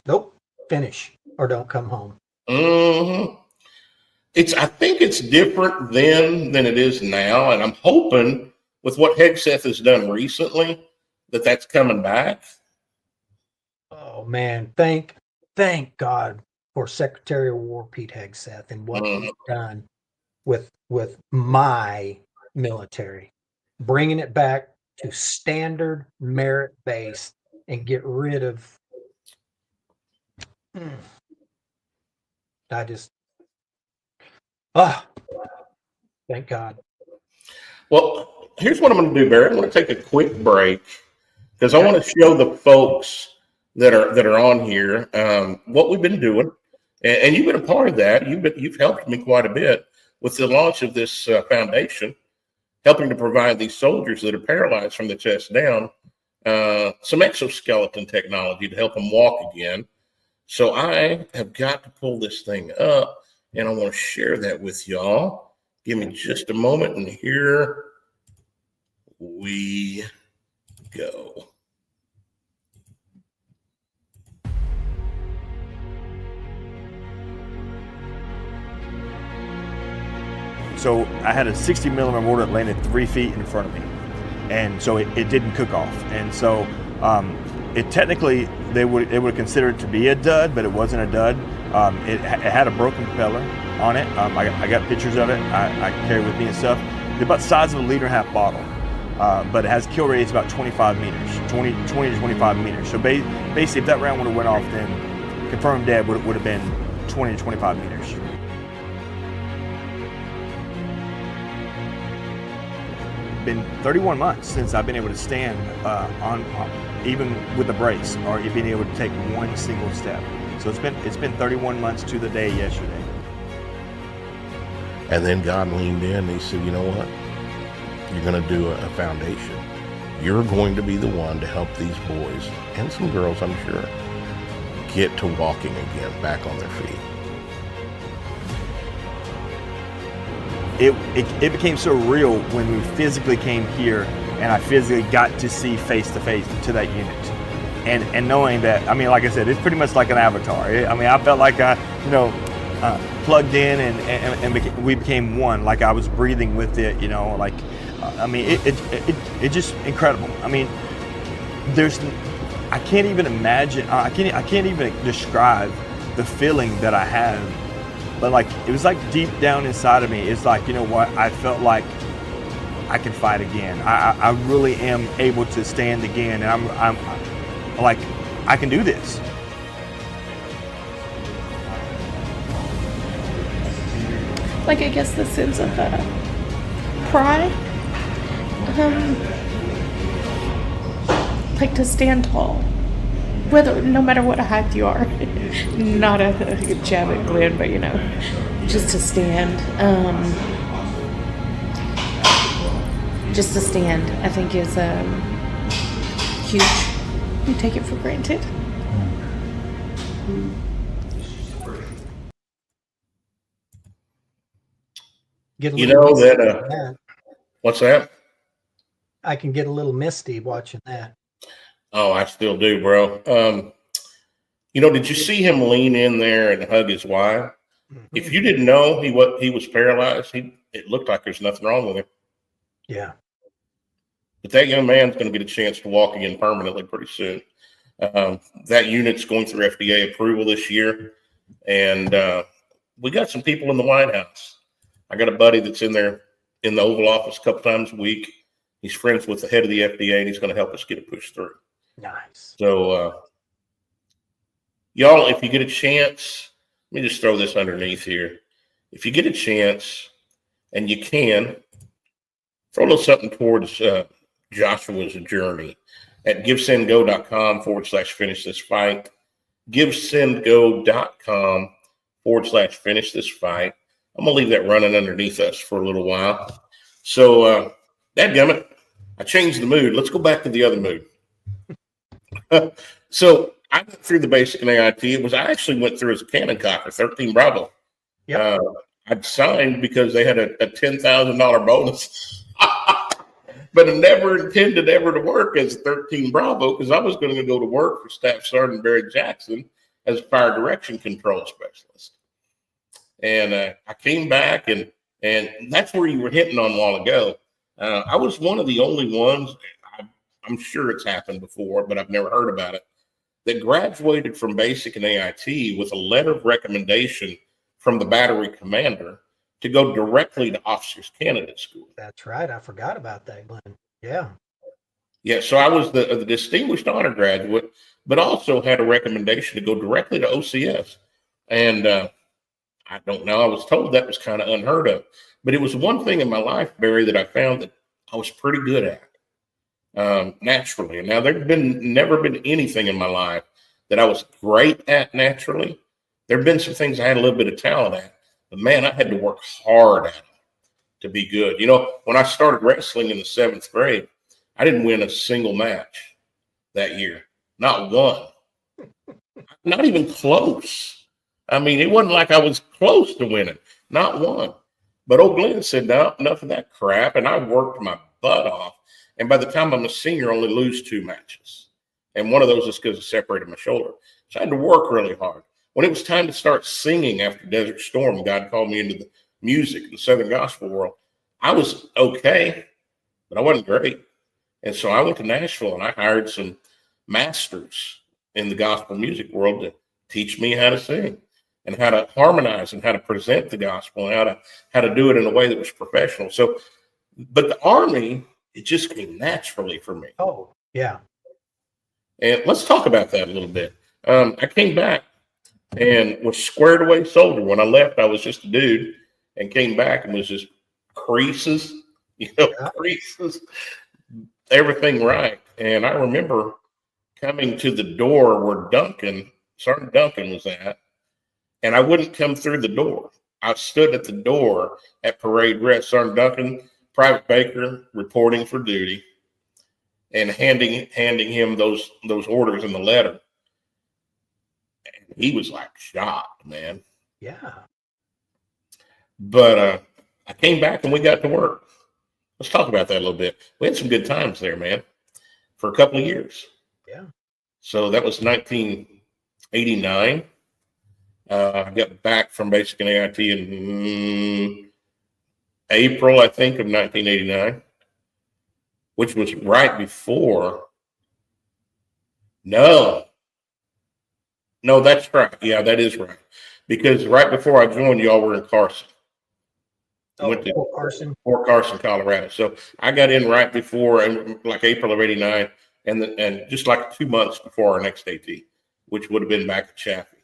nope, finish or don't come home. Mm-hmm. I think it's different then than it is now. And I'm hoping with what Hegseth has done recently that that's coming back. Oh, man. Thank God for Secretary of War Pete Hegseth and what he's done with my military, bringing it back to standard merit based and get rid of. Thank God. Well, here's what I'm going to do, Barry. I'm going to take a quick break because I want to show the folks that are on here what we've been doing. And you've been a part of that. You've helped me quite a bit with the launch of this foundation, helping to provide these soldiers that are paralyzed from the chest down some exoskeleton technology to help him walk again. So I have got to pull this thing up, and I want to share that with y'all. Give me just a moment, and here we go. So I had a 60 millimeter mortar that landed 3 feet in front of me, and so it didn't cook off. And so it technically they would consider it to be a dud, but it wasn't a dud. It had a broken propeller on it. I got pictures of it. I carry with me and stuff. It's about the size of a 1.5 liter bottle, but it has kill radius about 25 meters, 20 to 25 meters. So basically, if that round would have went off, then confirmed dead would have been 20 to 25 meters. Been 31 months since I've been able to stand on even with a brace, or being able to take one single step. So it's been 31 months to the day yesterday. And then God leaned in and he said, you know what? You're going to do a foundation. You're going to be the one to help these boys, and some girls, I'm sure, get to walking again, back on their feet. It became so real when we physically came here and I physically got to see face to face to that unit, and knowing that, I mean, like I said, it's pretty much like an avatar. I mean, I felt like I, plugged in and we became one. Like I was breathing with it, like, I mean, it just incredible. I mean, I can't even imagine. I can't even describe the feeling that I have. But like, it was like deep down inside of me, it's like, you know what, I felt like I can fight again. I really am able to stand again, and I'm like, I can do this. Like, I guess the sense of pride, like to stand tall. No matter what height you are, not a jab at Glenn, but just to stand, I think is huge. We take it for granted. What's that? I can get a little misty watching that. Oh, I still do, bro. Did you see him lean in there and hug his wife? Mm-hmm. If you didn't know he was paralyzed, it looked like there's nothing wrong with him. Yeah. But that young man's going to get a chance to walk again permanently pretty soon. That unit's going through FDA approval this year, and we got some people in the White House. I got a buddy that's in there in the Oval Office a couple times a week. He's friends with the head of the FDA, and he's going to help us get it pushed through. Nice. So, y'all, if you get a chance, let me just throw this underneath here. If you get a chance, and you can, throw a little something towards Joshua's journey at givesendgo.com/finish this fight. Givesendgo.com/finish this fight. I'm going to leave that running underneath us for a little while. So, dadgummit, I changed the mood. Let's go back to the other mood. So I went through the basic and AIT. I actually went through as a cannon cocker, 13 Bravo. Yep. I'd signed because they had a $10,000 bonus. But I never intended ever to work as a 13 Bravo because I was going to go to work for Staff Sergeant Barry Jackson as a fire direction control specialist. And I came back, and that's where you were hitting on a while ago. I was one of the only ones, I'm sure it's happened before, but I've never heard about it, that graduated from basic and AIT with a letter of recommendation from the battery commander to go directly to officers candidate school. That's right. I forgot about that, Glenn. Yeah. Yeah. So I was the distinguished honor graduate, but also had a recommendation to go directly to OCS. And I don't know. I was told that was kind of unheard of, but it was one thing in my life, Barry, that I found that I was pretty good at. Naturally. And now there's never been anything in my life that I was great at naturally. There have been some things I had a little bit of talent at, but man, I had to work hard at them to be good. When I started wrestling in the 7th grade, I didn't win a single match. that year. Not one. Not even close. I mean, it wasn't like I was close to winning. Not one. But old Glenn said, no, enough of that crap. And I worked my butt off. And by the time I'm a senior, I only lose 2 matches. And one of those is because I separated my shoulder. So I had to work really hard. When it was time to start singing after Desert Storm, God called me into the music, the Southern gospel world. I was okay, but I wasn't great. And so I went to Nashville and I hired some masters in the gospel music world to teach me how to sing and how to harmonize and how to present the gospel and how to do it in a way that was professional. So, but the Army, it just came naturally for me. Oh, yeah. And let's talk about that a little bit. I came back and was squared away soldier. When I left, I was just a dude and came back and was just creases, creases, everything right. And I remember coming to the door where Sergeant Duncan was at, and I wouldn't come through the door. I stood at the door at parade rest. Sergeant Duncan, Private Baker, reporting for duty, and handing him those orders in the letter. And he was like shocked, man. Yeah. But I came back and we got to work. Let's talk about that a little bit. We had some good times there, man, for a couple of years. Yeah. So that was 1989. I got back from basic and AIT in April, I think, of 1989, which was right before. No, that's right. Yeah, that is right. Because right before I joined, y'all were in Carson. Oh, Went to Fort Carson, Colorado. So I got in right before, like April of '89, and just like 2 months before our next AT, which would have been back at Chaffee.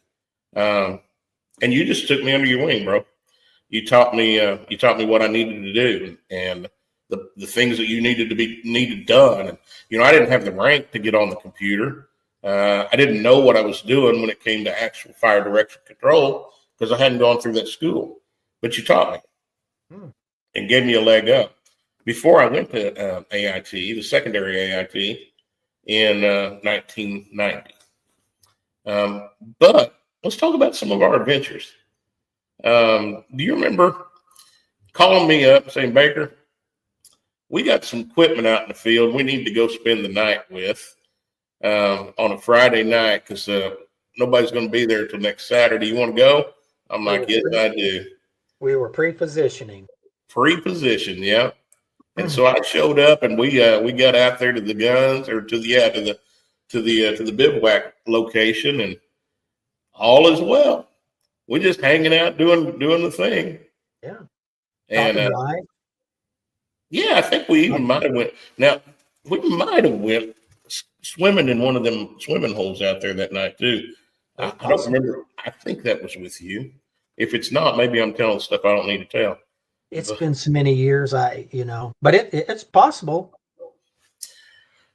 And you just took me under your wing, bro. You taught me what I needed to do and the things that you needed done. And I didn't have the rank to get on the computer. I didn't know what I was doing when it came to actual fire direction control because I hadn't gone through that school. But you taught me and gave me a leg up. Before I went to AIT, the secondary AIT, in 1990. But let's talk about some of our adventures. Do you remember calling me up saying, Baker, we got some equipment out in the field we need to go spend the night with on a Friday night because nobody's going to be there until next Saturday. You want to go? I'm like, yes, I do. We were pre-positioning. Pre-position, yeah. And so I showed up and we got out there to the guns or to the bivouac location and all is well. We're just hanging out doing the thing. Yeah. And yeah, I think we even might have went. Now we might have went swimming in one of them swimming holes out there that night too. I don't remember. I think that was with you. If it's not, maybe I'm telling stuff I don't need to tell. It's been so many years, but it's possible.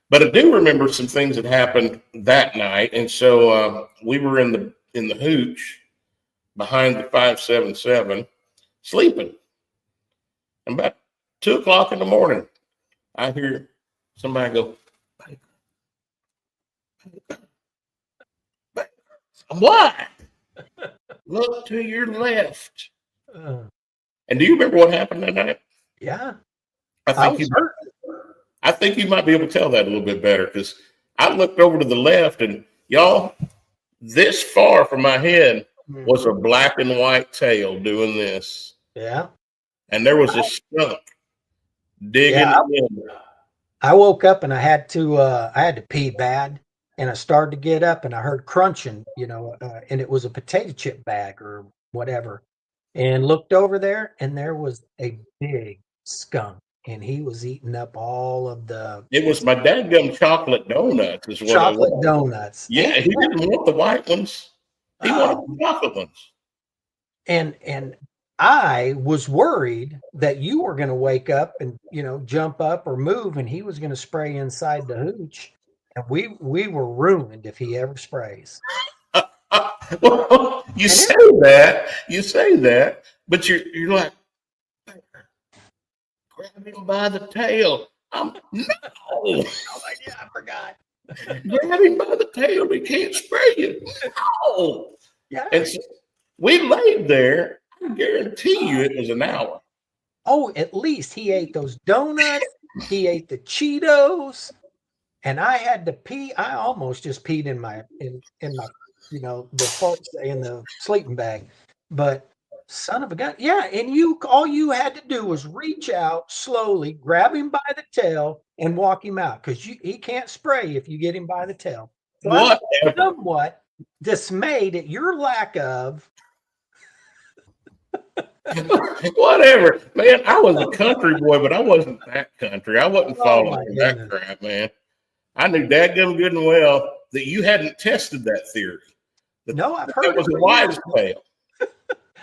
But I do remember some things that happened that night, and so we were in the hooch behind the 577, sleeping. And about 2 o'clock in the morning, I hear somebody go, Baker. What? Look to your left. And do you remember what happened that night? Yeah. I think you might be able to tell that a little bit better because I looked over to the left and y'all, this far from my head was a black and white tail doing this. Yeah. And there was a skunk digging in. I woke up and I had to pee bad. And I started to get up and I heard crunching, and it was a potato chip bag or whatever. And looked over there and there was a big skunk and he was eating up all of the. It was my dadgum chocolate donuts. Is what chocolate donuts. Yeah, he didn't want the white ones. He wanted the chocolate ones. And I was worried that you were going to wake up and, jump up or move and he was going to spray inside the hooch. And we were ruined if he ever sprays. Well, you say that, but you're like, grab him by the tail. No. Oh my God, I forgot. Grab him by the tail. He can't spray you. No. Yeah. And so we laid there. I guarantee you it was an hour. Oh, at least he ate those donuts. He ate the Cheetos, and I had to pee. I almost just peed in my the farts in the sleeping bag. But son of a gun, yeah. And all you had to do was reach out slowly, grab him by the tail, and walk him out because he can't spray if you get him by the tail. So I'm somewhat dismayed at your lack of. Whatever, man. I was a country boy, but I wasn't that country. I wasn't following that crap, man. I knew dadgum good and well that you hadn't tested that theory. No, I've heard it was a wise tale.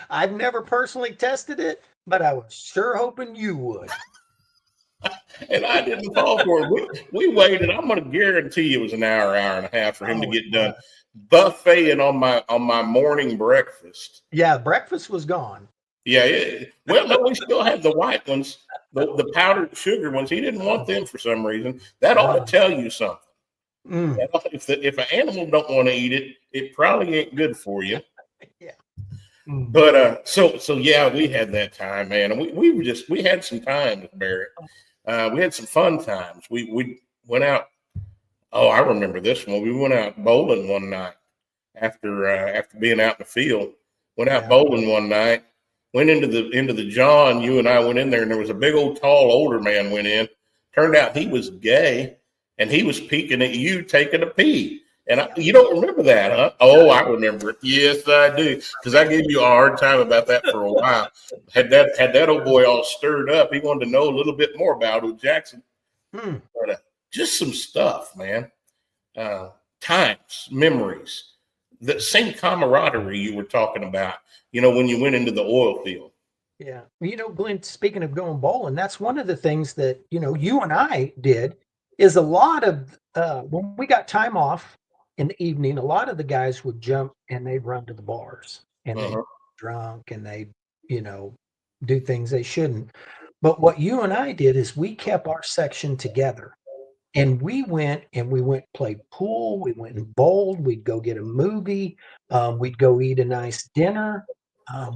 I've never personally tested it, but I was sure hoping you would. And I didn't fall for it. We waited. I'm going to guarantee it was an hour and a half for him to get done buffeting on my morning breakfast. Yeah, breakfast was gone. Yeah. Well, no, we still had the white ones, the powdered sugar ones. He didn't want them for some reason. That ought to tell you something. If an animal don't want to eat it, it probably ain't good for you. Yeah. But so yeah, we had that time, man, and we had some time with Barrett. We had some fun times. We went out. Oh, I remember this one. We went out bowling one night after being out in the field. Went out bowling one night. Went into the John. You and I went in there, and there was a big old tall older man went in. Turned out he was gay, and he was peeking at you taking a pee. And you don't remember that, huh? Oh, I remember it. Yes, I do, because I gave you a hard time about that for a while. Had that old boy all stirred up. He wanted to know a little bit more about old Jackson. But, just some stuff, man. Times, memories, the same camaraderie you were talking about. When you went into the oil field. Yeah. Well, Glenn, speaking of going bowling, that's one of the things that, you and I did is a lot of, when we got time off in the evening, a lot of the guys would jump and they'd run to the bars and they'd get drunk and they, do things they shouldn't. But what you and I did is we kept our section together. And we went played pool. We went and bowled. We'd go get a movie. We'd go eat a nice dinner.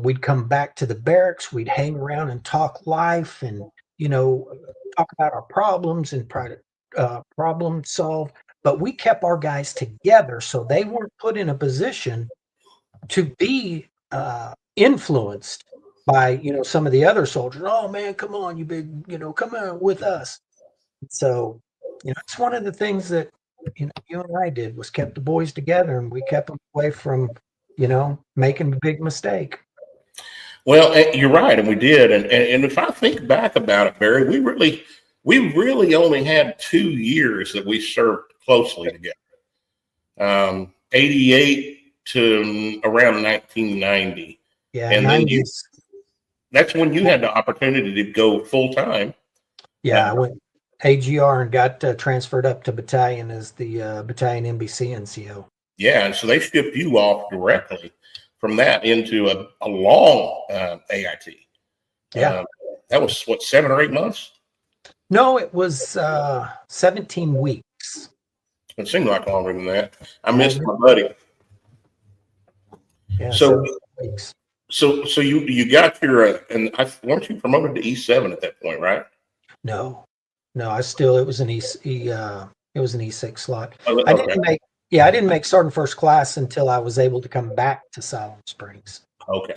We'd come back to the barracks. We'd hang around and talk life and, talk about our problems and try to problem solve. But we kept our guys together so they weren't put in a position to be influenced by, some of the other soldiers. Oh, man, come on, you big, come on with us. So, it's one of the things that, you and I did was kept the boys together and we kept them away from, making a big mistake. Well, you're right. And we did. And if I think back about it, Barry, we really only had 2 years that we served closely together. 88 to around 1990. Yeah. And then that's when you had the opportunity to go full time. Yeah. I went AGR and got transferred up to battalion as the battalion NBC NCO. Yeah, and so they shipped you off directly from that into a long AIT. Yeah. That was, 7 or 8 months? No, it was 17 weeks. It seemed like longer than that. I missed my buddy. Yeah, so weeks. So you got your, weren't you promoted to E7 at that point, right? No, it was an E6 slot. Oh, okay. I didn't make sergeant first class until I was able to come back to Silent Springs. Okay.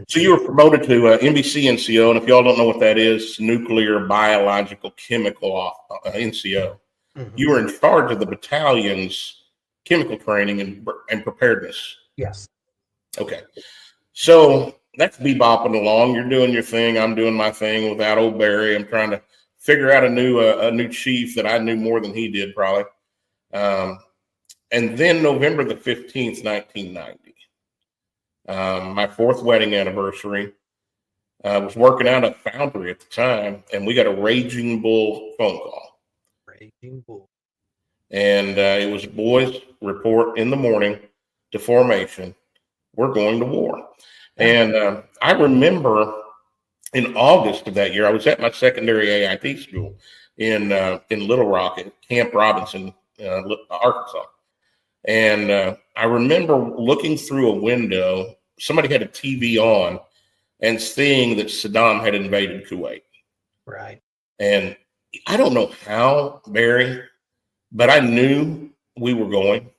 So you were promoted to NBC NCO, and if y'all don't know what that is, nuclear, biological, chemical NCO. Mm-hmm. You were in charge of the battalion's chemical training and preparedness. Yes. Okay. So that's bebopping along. You're doing your thing. I'm doing my thing without old Barry. I'm trying to figure out a new chief that I knew more than he did, probably. And then November the 15th, 1990, my 4th wedding anniversary, I was working out at Foundry at the time, and we got a Raging Bull phone call. Raging Bull. And it was boys report in the morning to formation. We're going to war. And I remember in August of that year, I was at my secondary AIT school in Little Rock at Camp Robinson, Arkansas. And I remember looking through a window. Somebody had a TV on and seeing that Saddam had invaded Kuwait. Right. And I don't know how, Barry, but I knew we were going.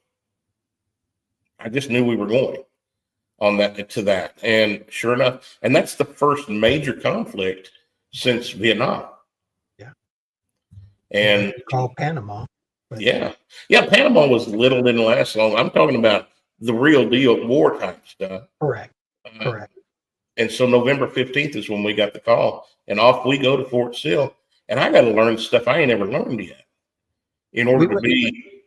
I just knew we were going on that. And sure enough, and that's the first major conflict since Vietnam. Yeah. And called Panama. Yeah. Panama didn't last long. I'm talking about the real deal wartime stuff. Correct. Correct. And so November 15th is when we got the call, and off we go to Fort Sill. And I got to learn stuff I ain't ever learned yet in order to be,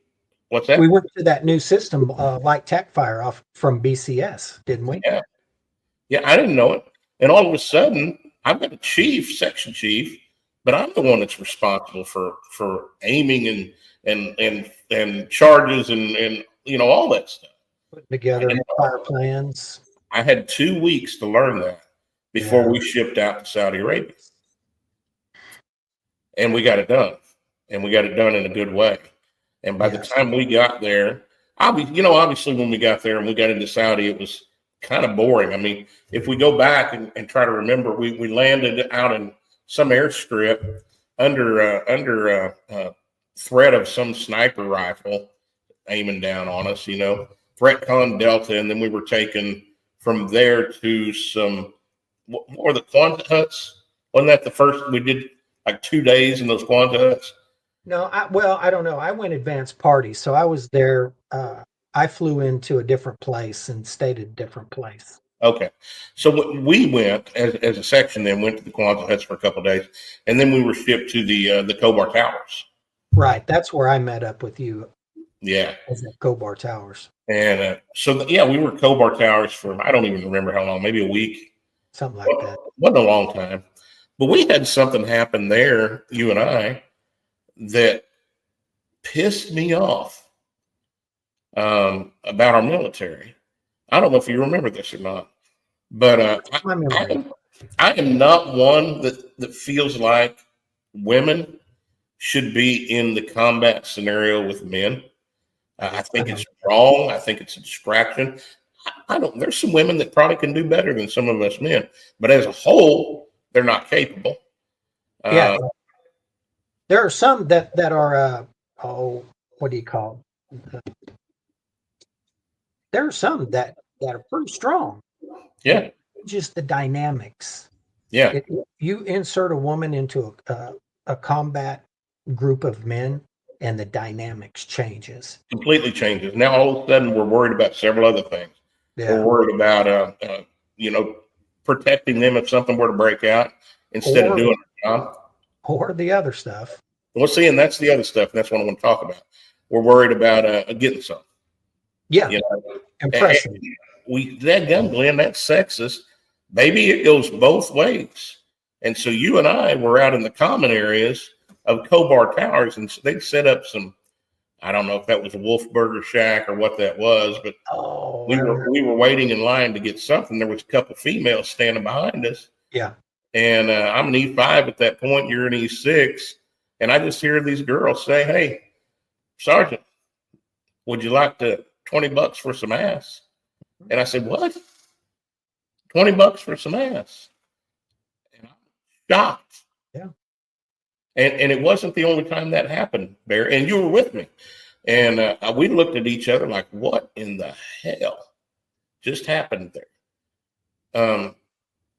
what's that? We went to that new system, like TACFire off from BCS, didn't we? Yeah, I didn't know it. And all of a sudden, I've got a section chief, but I'm the one that's responsible for aiming and charges and all that stuff. Putting together fire plans. I had 2 weeks to learn that before we shipped out to Saudi Arabia. And we got it done. And we got it done in a good way. And by the time we got there, obviously when we got there and we got into Saudi, it was kind of boring. I mean, if we go back and try to remember, we landed out in some airstrip under threat of some sniper rifle aiming down on us, ThreatCon Delta, and then we were taken from there to some, what were the Quonset huts? Wasn't that the first, we did like 2 days in those Quonset huts? No, I don't know. I went advanced party, so I was there. I flew into a different place and stayed at a different place. Okay. So we went as a section, then went to the Quonset huts for a couple of days, and then we were shipped to the Kobar Towers. Right. That's where I met up with you. Yeah. Was at Kobar Towers. And we were at Kobar Towers for, I don't even remember how long, maybe a week. Something like that. Wasn't a long time. But we had something happen there, you and I, that pissed me off about our military. I don't know if you remember this or not, but I am not one that feels like women should be in the combat scenario with men. I think it's wrong. I think it's a distraction. There's some women that probably can do better than some of us men, but as a whole, they're not capable. There are some that are, what do you call it? There are some that are pretty strong. Yeah. Just the dynamics. Yeah. If you insert a woman into a combat group of men, and the dynamics changes. Completely changes. Now all of a sudden we're worried about several other things. Yeah. We're worried about protecting them if something were to break out instead of doing our job. Or the other stuff. Well, see, and that's the other stuff, and that's what I want to talk about. We're worried about getting some. Yeah. Impression. That gun, Glenn, that's sexist. Maybe it goes both ways. And so you and I were out in the common areas of Kobar Towers, and they'd set up some, I don't know if that was a Wolf Burger Shack or what that was, but we were waiting in line to get something. There was a couple females standing behind us. Yeah. And I'm an E5 at that point. You're an E6. And I just hear these girls say, "Hey, Sergeant, would you like to $20 for some ass?" And I said, "What? $20 for some ass?" And I'm shocked. Yeah. And it wasn't the only time that happened, Barry. And you were with me. And we looked at each other like, what in the hell just happened there?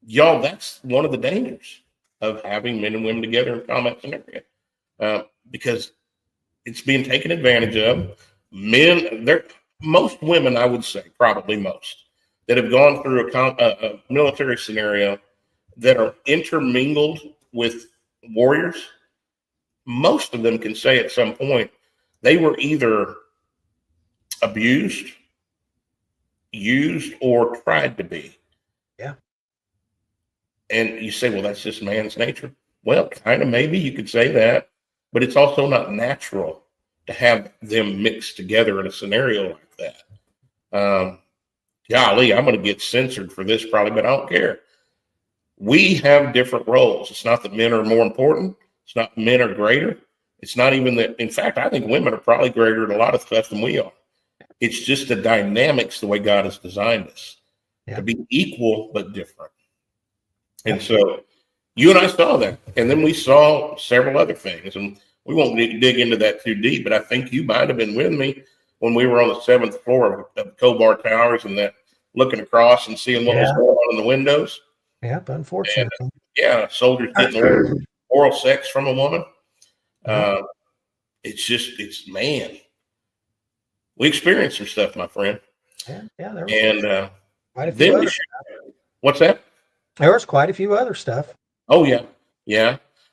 Y'all, that's one of the dangers of having men and women together in combat scenario. Because it's being taken advantage of. Most women, I would say, probably most, that have gone through a military scenario that are intermingled with warriors, most of them can say at some point they were either abused, used, or tried to be. Yeah. And you say, well, that's just man's nature. Well, kind of, maybe you could say that, but it's also not natural to have them mixed together in a scenario like that. Golly, I'm going to get censored for this probably, but I don't care. We have different roles. It's not that men are more important. It's not men are greater. It's not even that. In fact, I think women are probably greater at a lot of stuff than we are. It's just the dynamics, the way God has designed us to be equal but different. And so you and I saw that. And then we saw several other things. And we won't dig into that too deep, but I think you might have been with me when we were on the 7th floor of the Cobar Towers and that looking across and seeing what was going on in the windows. Yep, unfortunately. And, soldiers getting oral sex from a woman. It's man. We experienced some stuff, my friend. There was and quite a few other what's that? There was quite a few other stuff. Oh, yeah.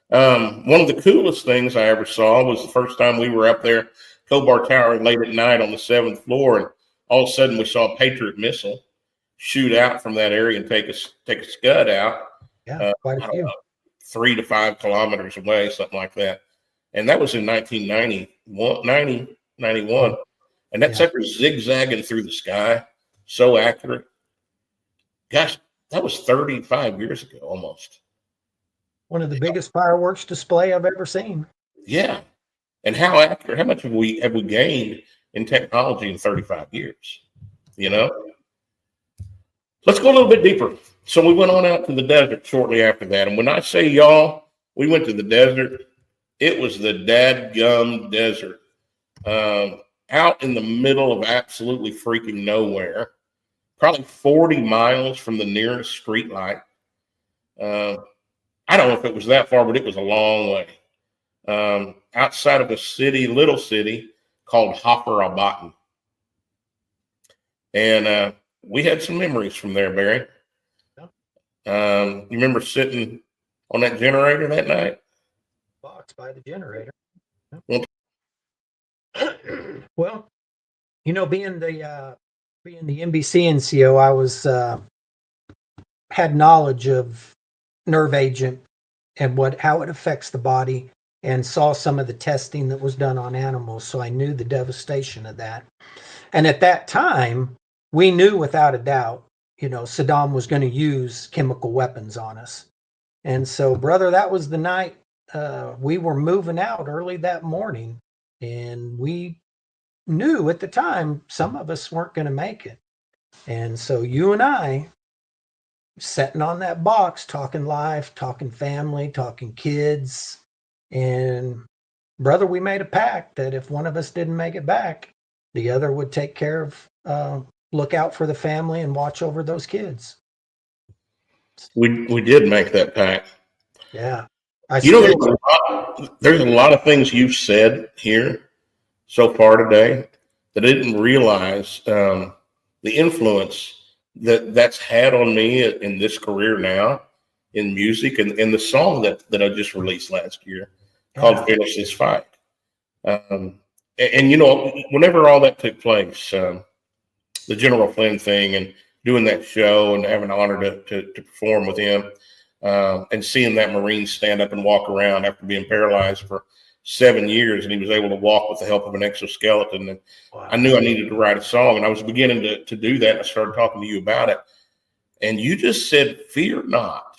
One of the coolest things I ever saw was the first time we were up there, Cobar Tower, late at night on the 7th floor, and all of a sudden we saw a Patriot missile shoot out from that area and take a scud out. Yeah, quite a few. 3 to 5 kilometers away, something like that. And that was in 1991. And that sucker zigzagging through the sky, so accurate. Gosh, that was 35 years ago almost. One of the biggest fireworks display I've ever seen. Yeah. And how accurate, how much have we gained in technology in 35 years? You know? Let's go a little bit deeper. So we went on out to the desert shortly after that. And when I say y'all, we went to the desert, it was the dadgum desert. Out in the middle of absolutely freaking nowhere, probably 40 miles from the nearest street light. I don't know if it was that far, but it was a long way. Outside of a little city called Hoffer al-Batan. And we had some memories from there, Barry. You remember sitting on that generator that night? Box by the generator. Well, being the NBC NCO, I was had knowledge of nerve agent and how it affects the body, and saw some of the testing that was done on animals. So I knew the devastation of that. And at that time, we knew without a doubt, Saddam was going to use chemical weapons on us. And so, brother, that was the night we were moving out early that morning, and we knew at the time some of us weren't going to make it. And so you and I, sitting on that box, talking life, talking family, talking kids, and brother, we made a pact that if one of us didn't make it back, the other would take care of, look out for the family and watch over those kids. We did make that pact. Yeah. There's a lot of things you've said here so far today that I didn't realize the influence that's had on me in this career now in music, and the song that I just released last year called Finish This Fight. And whenever all that took place, the General Flynn thing and doing that show and having the honor to perform with him, and seeing that Marine stand up and walk around after being paralyzed for 7 years, and he was able to walk with the help of an exoskeleton. And I knew I needed to write a song, and I was beginning to do that. I started talking to you about it, and you just said, "Fear not."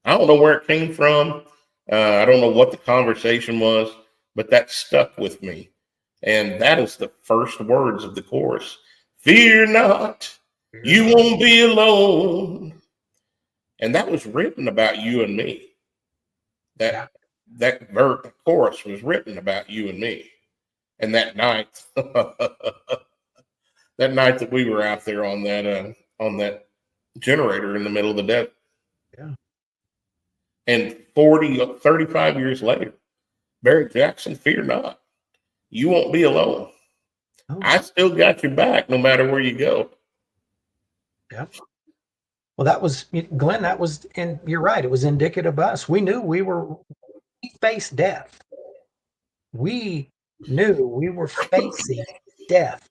I don't know where it came from. I don't know what the conversation was, but that stuck with me. And that is the first words of the chorus. Fear not, you won't be alone. And that was written about you and me. That chorus was written about you and me. And that night, that night that we were out there on that generator in the middle of the desert. Yeah. And 35 years later, Barry Jackson, fear not. You won't be alone. Oh. I still got your back no matter where you go. Yeah. Well, that was, Glenn, and you're right. It was indicative of us. We knew we faced death. We knew we were facing death.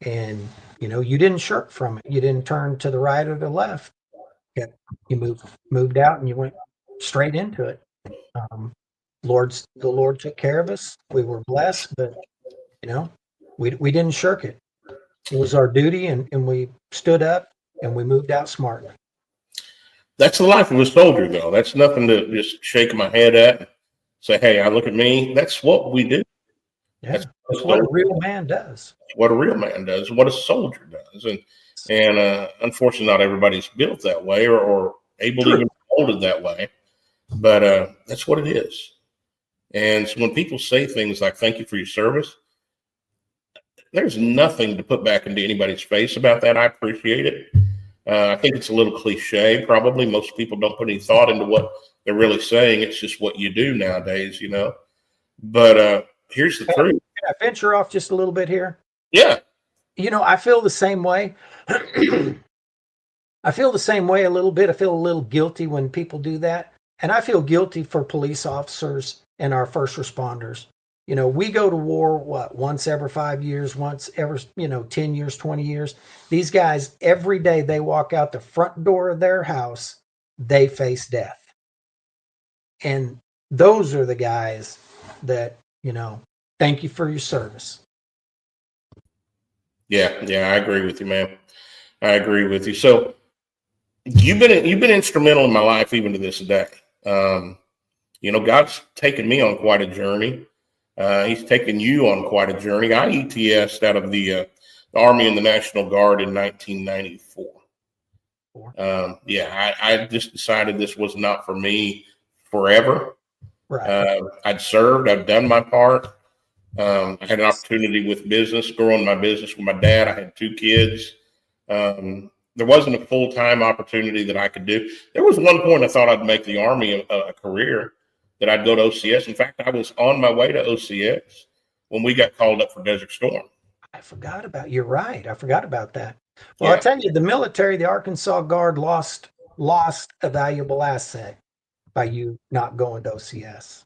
And, you didn't shirk from it. You didn't turn to the right or the left. You moved out and you went straight into it. The Lord took care of us. We were blessed, but, we didn't shirk it. It was our duty, and we stood up and we moved out smartly. That's the life of a soldier, though. That's nothing to just shake my head at. say, hey, I look at me. That's what we do. Yeah, that's what a real man does. What a real man does, what a soldier does. And unfortunately, not everybody's built that way or able to even hold it that way. But that's what it is. And so when people say things like, thank you for your service, there's nothing to put back into anybody's face about that. I appreciate it. I think it's a little cliche. Probably most people don't put any thought into what they're really saying. It's just what you do nowadays, you know. But here's the truth. Can I venture off just a little bit here? Yeah. You know, I feel the same way. I feel the same way a little bit. I feel a little guilty when people do that. And I feel guilty for police officers and our first responders. You know, we go to war, once every 5 years, once every, 10 years, 20 years. These guys, every day they walk out the front door of their house, they face death. And those are the guys that, thank you for your service. Yeah, I agree with you, man. I agree with you. So you've been instrumental in my life even to this day. God's taken me on quite a journey. He's taken you on quite a journey. I ETS'd out of the Army and the National Guard in 1994. I just decided this was not for me forever. Right. I'd served. I've done my part. I had an opportunity with business, growing my business with my dad. I had 2 kids. There wasn't a full-time opportunity that I could do. There was one point I thought I'd make the Army a career, that I'd go to OCS. In fact, I was on my way to OCS when we got called up for Desert Storm. You're right. I forgot about that. Well, I'll tell you, the military, the Arkansas Guard lost a valuable asset by you not going to OCS.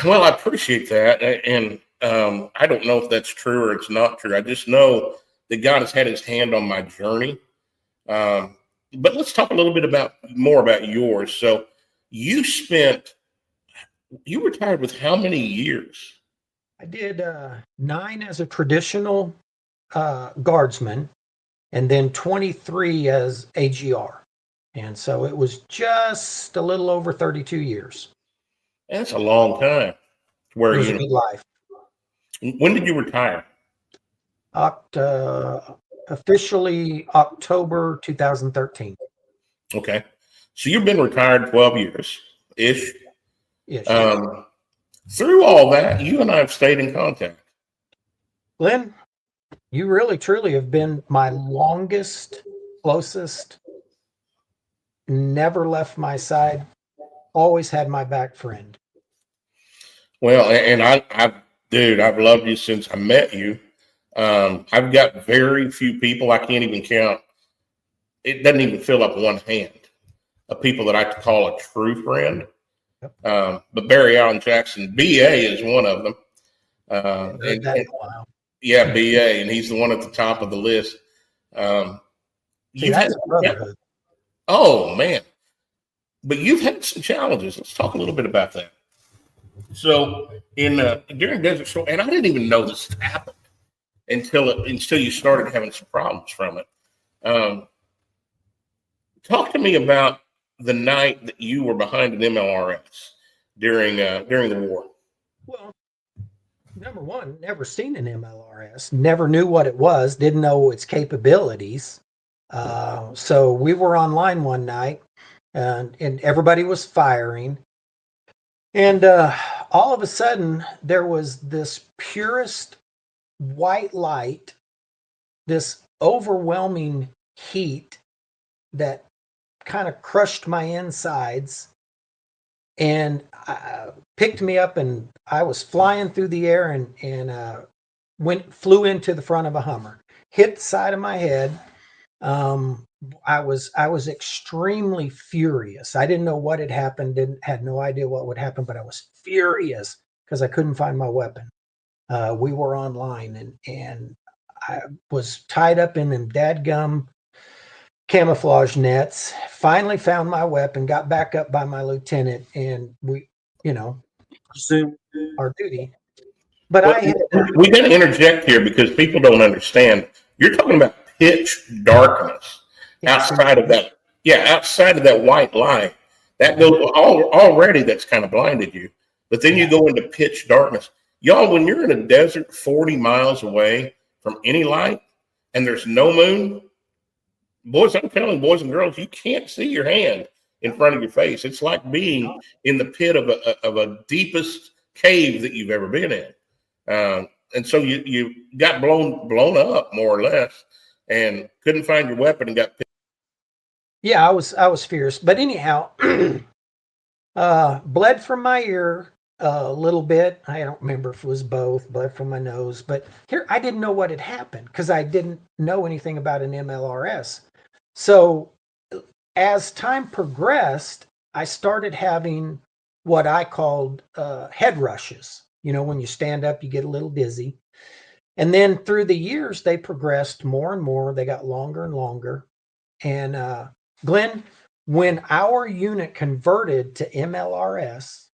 Well, I appreciate that. And I don't know if that's true or it's not true. I just know that God has had his hand on my journey. But let's talk a little bit more about yours. So you retired with how many years? I did 9 as a traditional guardsman and then 23 as AGR. And so it was just a little over 32 years. That's a long time. It was a good life. When did you retire? Officially October 2013. Okay. So you've been retired 12 years-ish. Yes. Through all that, you and I have stayed in contact. Glenn, you really, truly have been my longest, closest, never left my side, always had my back friend. Well, and I've loved you since I met you. I've got very few people, I can't even count. It doesn't even fill up one hand of people that I call a true friend. Yep. But Barry Allen Jackson, BA, is one of them. Yeah, BA, and he's the one at the top of the list. That's brotherhood. Oh, man. But you've had some challenges. Let's talk a little bit about that. So during Desert Storm, and I didn't even know this happened until you started having some problems from it. Talk to me about the night that you were behind an MLRS during the war. Well, number one, never seen an MLRS, never knew what it was, didn't know its capabilities. So we were online one night, and everybody was firing. And all of a sudden, there was this purest white light, this overwhelming heat that kind of crushed my insides and picked me up, and I was flying through the air and flew into the front of a Hummer, hit the side of my head. I was extremely furious. I didn't know what had happened, had no idea what would happen, but I was furious because I couldn't find my weapon. We were online, and I was tied up in them dadgum camouflage nets. Finally found my weapon, got back up by my lieutenant, and we, resumed our duty. But we got to interject here because people don't understand. You're talking about pitch darkness outside of that white light that goes already. That's kind of blinded you. But then you go into pitch darkness. Y'all, when you're in a desert 40 miles away from any light and there's no moon, boys, I'm telling boys and girls, you can't see your hand in front of your face. It's like being in the pit of a deepest cave that you've ever been in. And so you got blown up more or less and couldn't find your weapon and got picked. Yeah, I was fierce. But anyhow, bled from my ear a little bit. I don't remember if it was both, bled from my nose. But here, I didn't know what had happened because I didn't know anything about an MLRS. So as time progressed, I started having what I called head rushes. You know, when you stand up, you get a little dizzy. And then through the years, they progressed more and more. They got longer and longer. And Glenn, when our unit converted to MLRS,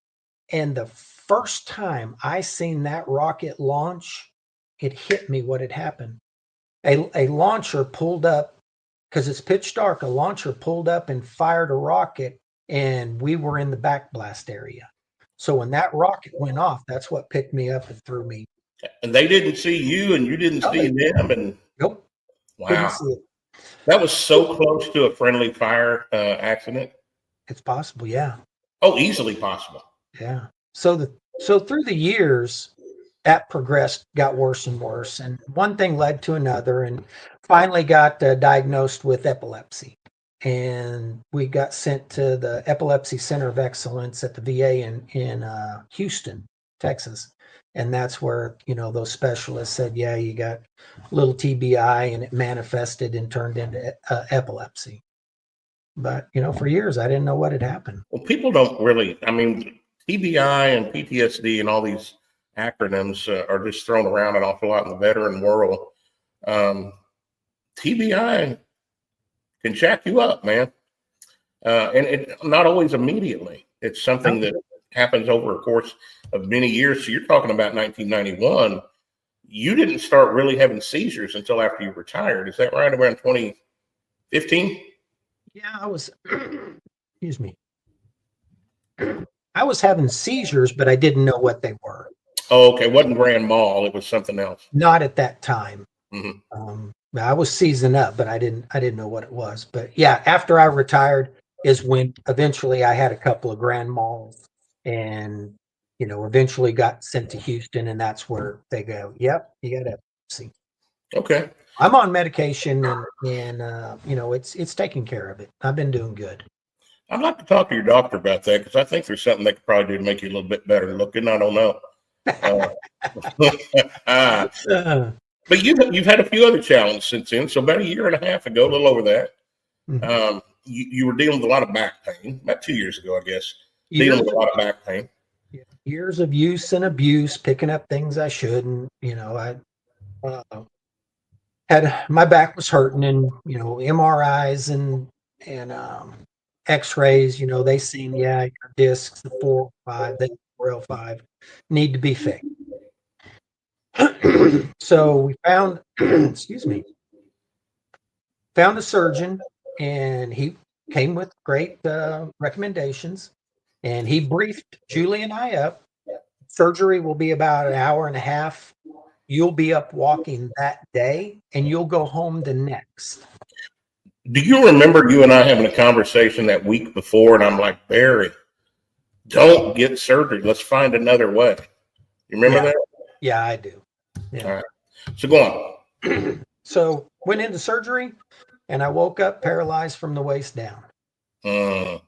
and the first time I seen that rocket launch, it hit me what had happened. A launcher pulled up, because it's pitch dark, a launcher pulled up and fired a rocket, and we were in the backblast area. So when that rocket went off, that's what picked me up and threw me. And they didn't see you and you didn't see them. And nope. Wow. See it. That was so close to a friendly fire accident. It's possible, yeah. Oh, easily possible. Yeah. So through the years, that progressed, got worse and worse, and one thing led to another, and finally got diagnosed with epilepsy. And we got sent to the Epilepsy Center of Excellence at the VA in Houston, Texas. And that's where, you know, those specialists said, yeah, you got a little TBI, and it manifested and turned into epilepsy. But, you know, for years, I didn't know what had happened. Well, people don't really, I mean, TBI and PTSD and all these acronyms are just thrown around an awful lot in the veteran world. TBI can jack you up, man. And it not always immediately. It's something that happens over a course of many years. So you're talking about 1991. You didn't start really having seizures until after you retired. Is that right? Around 2015? Yeah, I was, excuse me. I was having seizures, but I didn't know what they were. Oh, okay. It wasn't Grand Mal. It was something else. Not at that time. Mm-hmm. I was seasoned up, but I didn't know what it was. But yeah, after I retired is when eventually I had a couple of Grand Mals, and, you know, eventually got sent to Houston, and that's where they go, yep, you got epilepsy. Okay. I'm on medication, and you know, it's taking care of it. I've been doing good. I'd like to talk to your doctor about that, because I think there's something they could probably do to make you a little bit better looking. I don't know. But you've had a few other challenges since then. So about a year and a half ago, a little over that, mm-hmm. You were dealing with a lot of back pain. About 2 years ago, I guess. Dealing with a lot of back pain. Yeah. Years of use and abuse, picking up things I shouldn't. You know, I had, my back was hurting, and, you know, MRIs and X-rays. You know, they seen, yeah, your discs, the 405, the 4L5 need to be fixed. So we found, excuse me, found a surgeon, and he came with great recommendations, and he briefed Julie and I up. Surgery will be about an hour and a half. You'll be up walking that day, and you'll go home the next. Do you remember you and I having a conversation that week before, and I'm like, Barry, don't get surgery. Let's find another way. You remember that? Yeah, I do. Yeah. All right. So go on. So went into surgery, and I woke up paralyzed from the waist down. No,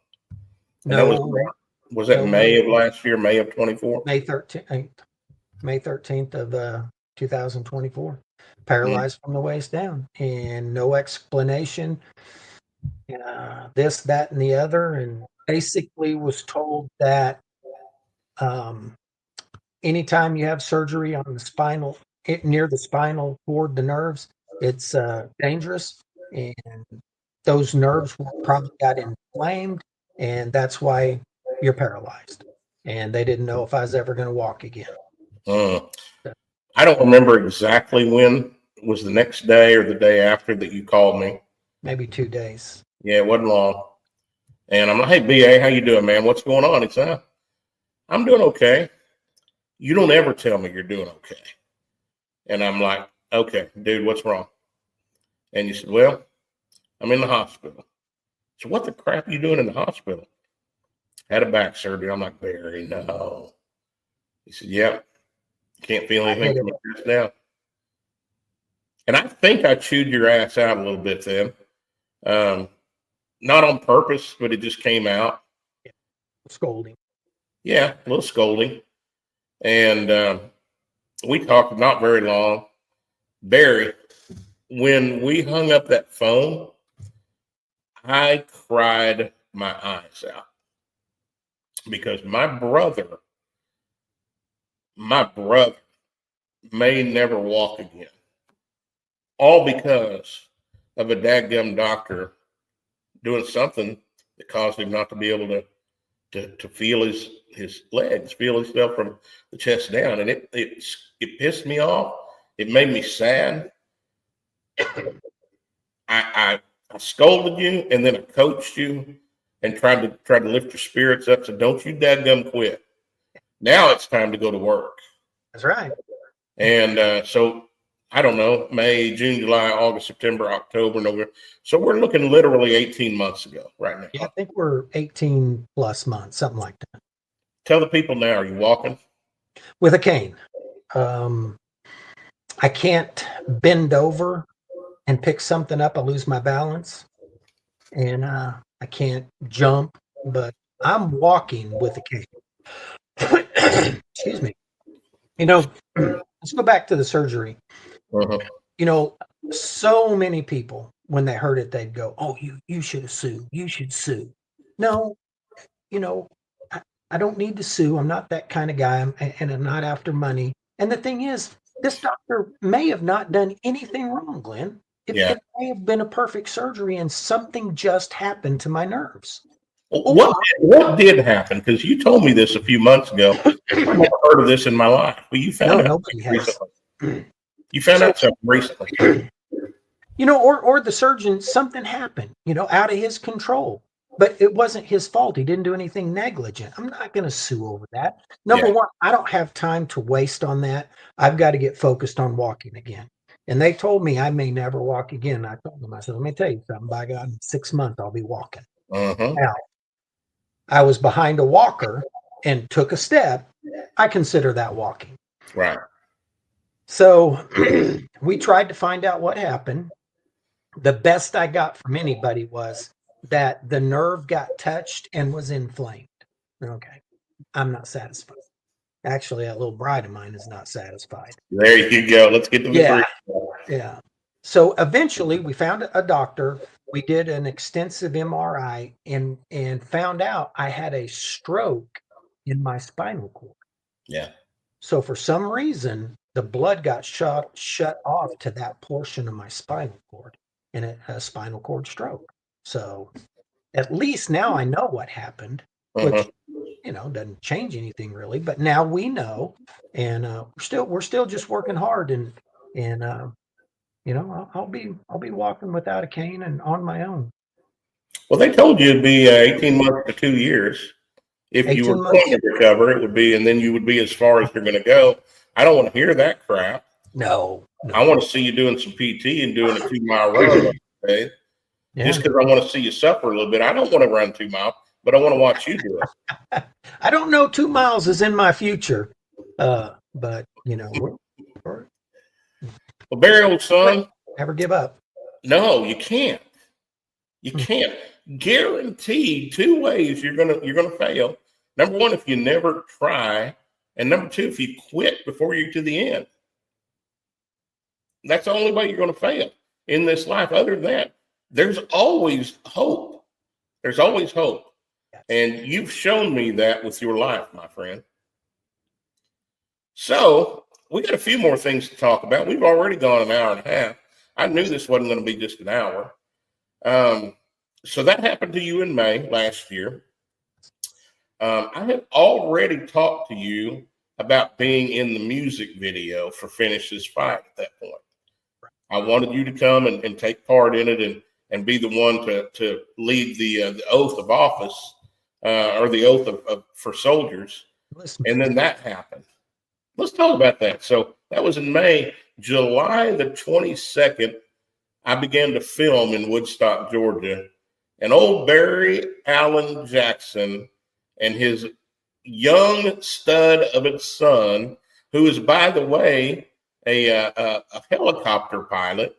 was that May of last year, May of 24? May 13th of 2024. Paralyzed from the waist down, and no explanation. This, that, and the other, and basically was told that anytime you have surgery on the spinal, near the spinal cord, the nerves, it's dangerous, and those nerves probably got inflamed, and that's why you're paralyzed. And they didn't know if I was ever going to walk again. I don't remember exactly when. It was the next day or the day after that you called me. Maybe 2 days. Yeah, it wasn't long. And I'm like, hey, BA, how you doing, man? What's going on? He said, I'm doing okay. You don't ever tell me you're doing okay. And I'm like, okay, dude, what's wrong? And you said, well, I'm in the hospital. So what the crap are you doing in the hospital? Had a back surgery. I'm like, Barry, no. He said, yeah, can't feel anything from the chest down. And I think I chewed your ass out a little bit then. Not on purpose, but it just came out. Scolding. Yeah, a little scolding. And we talked not very long. Barry, when we hung up that phone, I cried my eyes out because my brother may never walk again. All because of a dadgum doctor doing something that caused him not to be able to feel his legs, feel himself from the chest down. And it pissed me off. It made me sad. I scolded you, and then I coached you and tried to lift your spirits up. So don't you dadgum quit. Now it's time to go to work. That's right. And so I don't know, May, June, July, August, September, October, November. So we're looking literally 18 months ago right now. Yeah, I think we're 18 plus months, something like that. Tell the people now, are you walking? With a cane. I can't bend over and pick something up. I lose my balance. And I can't jump, but I'm walking with a cane. Excuse me. Let's go back to the surgery. Uh-huh. So many people, when they heard it, they'd go, oh, you should have sued. You should sue. No, I don't need to sue. I'm not that kind of guy, and I'm not after money. And the thing is, this doctor may have not done anything wrong, Glenn. It may have been a perfect surgery, and something just happened to my nerves. What did happen? Because you told me this a few months ago. I've never heard of this in my life. But you found out nobody has. Recently. You found out something recently. Or the surgeon, something happened, out of his control. But it wasn't his fault. He didn't do anything negligent. I'm not going to sue over that. Number one, I don't have time to waste on that. I've got to get focused on walking again. And they told me I may never walk again. I told them, I said, let me tell you something. By God, in 6 months, I'll be walking. Uh-huh. Now, I was behind a walker and took a step. I consider that walking. Right. So we tried to find out what happened. The best I got from anybody was that the nerve got touched and was inflamed. Okay. I'm not satisfied. Actually, a little bride of mine is not satisfied. There you go. Let's get to the truth. Yeah. So eventually we found a doctor. We did an extensive MRI and found out I had a stroke in my spinal cord. Yeah. So for some reason, the blood got shut off to that portion of my spinal cord, and a spinal cord stroke. So at least now I know what happened, which doesn't change anything really. But now we know, and we're still just working hard, and I'll be walking without a cane and on my own. Well, they told you it'd be 18 months to 2 years. If you were going to recover, it would be, and then you would be as far as you're going to go. I don't want to hear that crap. No. I want to see you doing some PT and doing a 2-mile run. Okay? Yeah. Just because I want to see you suffer a little bit. I don't want to run 2 miles, but I want to watch you do it. I don't know 2 miles is in my future, but Well, Barry, old son, never give up. No, you can't. You can't. Guaranteed 2 ways you're gonna fail. Number one, if you never try, and number two, if you quit before you're to the end. That's the only way you're going to fail in this life. Other than that, there's always hope. There's always hope. And you've shown me that with your life, my friend. So we got a few more things to talk about. We've already gone an hour and a half. I knew this wasn't going to be just an hour. So that happened to you in May last year. I had already talked to you about being in the music video for Finish This Fight at that point. I wanted you to come and take part in it and be the one to lead the oath of office or the oath for soldiers. Listen, And then that happened. Let's talk about that. So that was in May. July the 22nd, I began to film in Woodstock, Georgia. And old Barry Allen Jackson and his young stud of a son, who is, by the way, a helicopter pilot.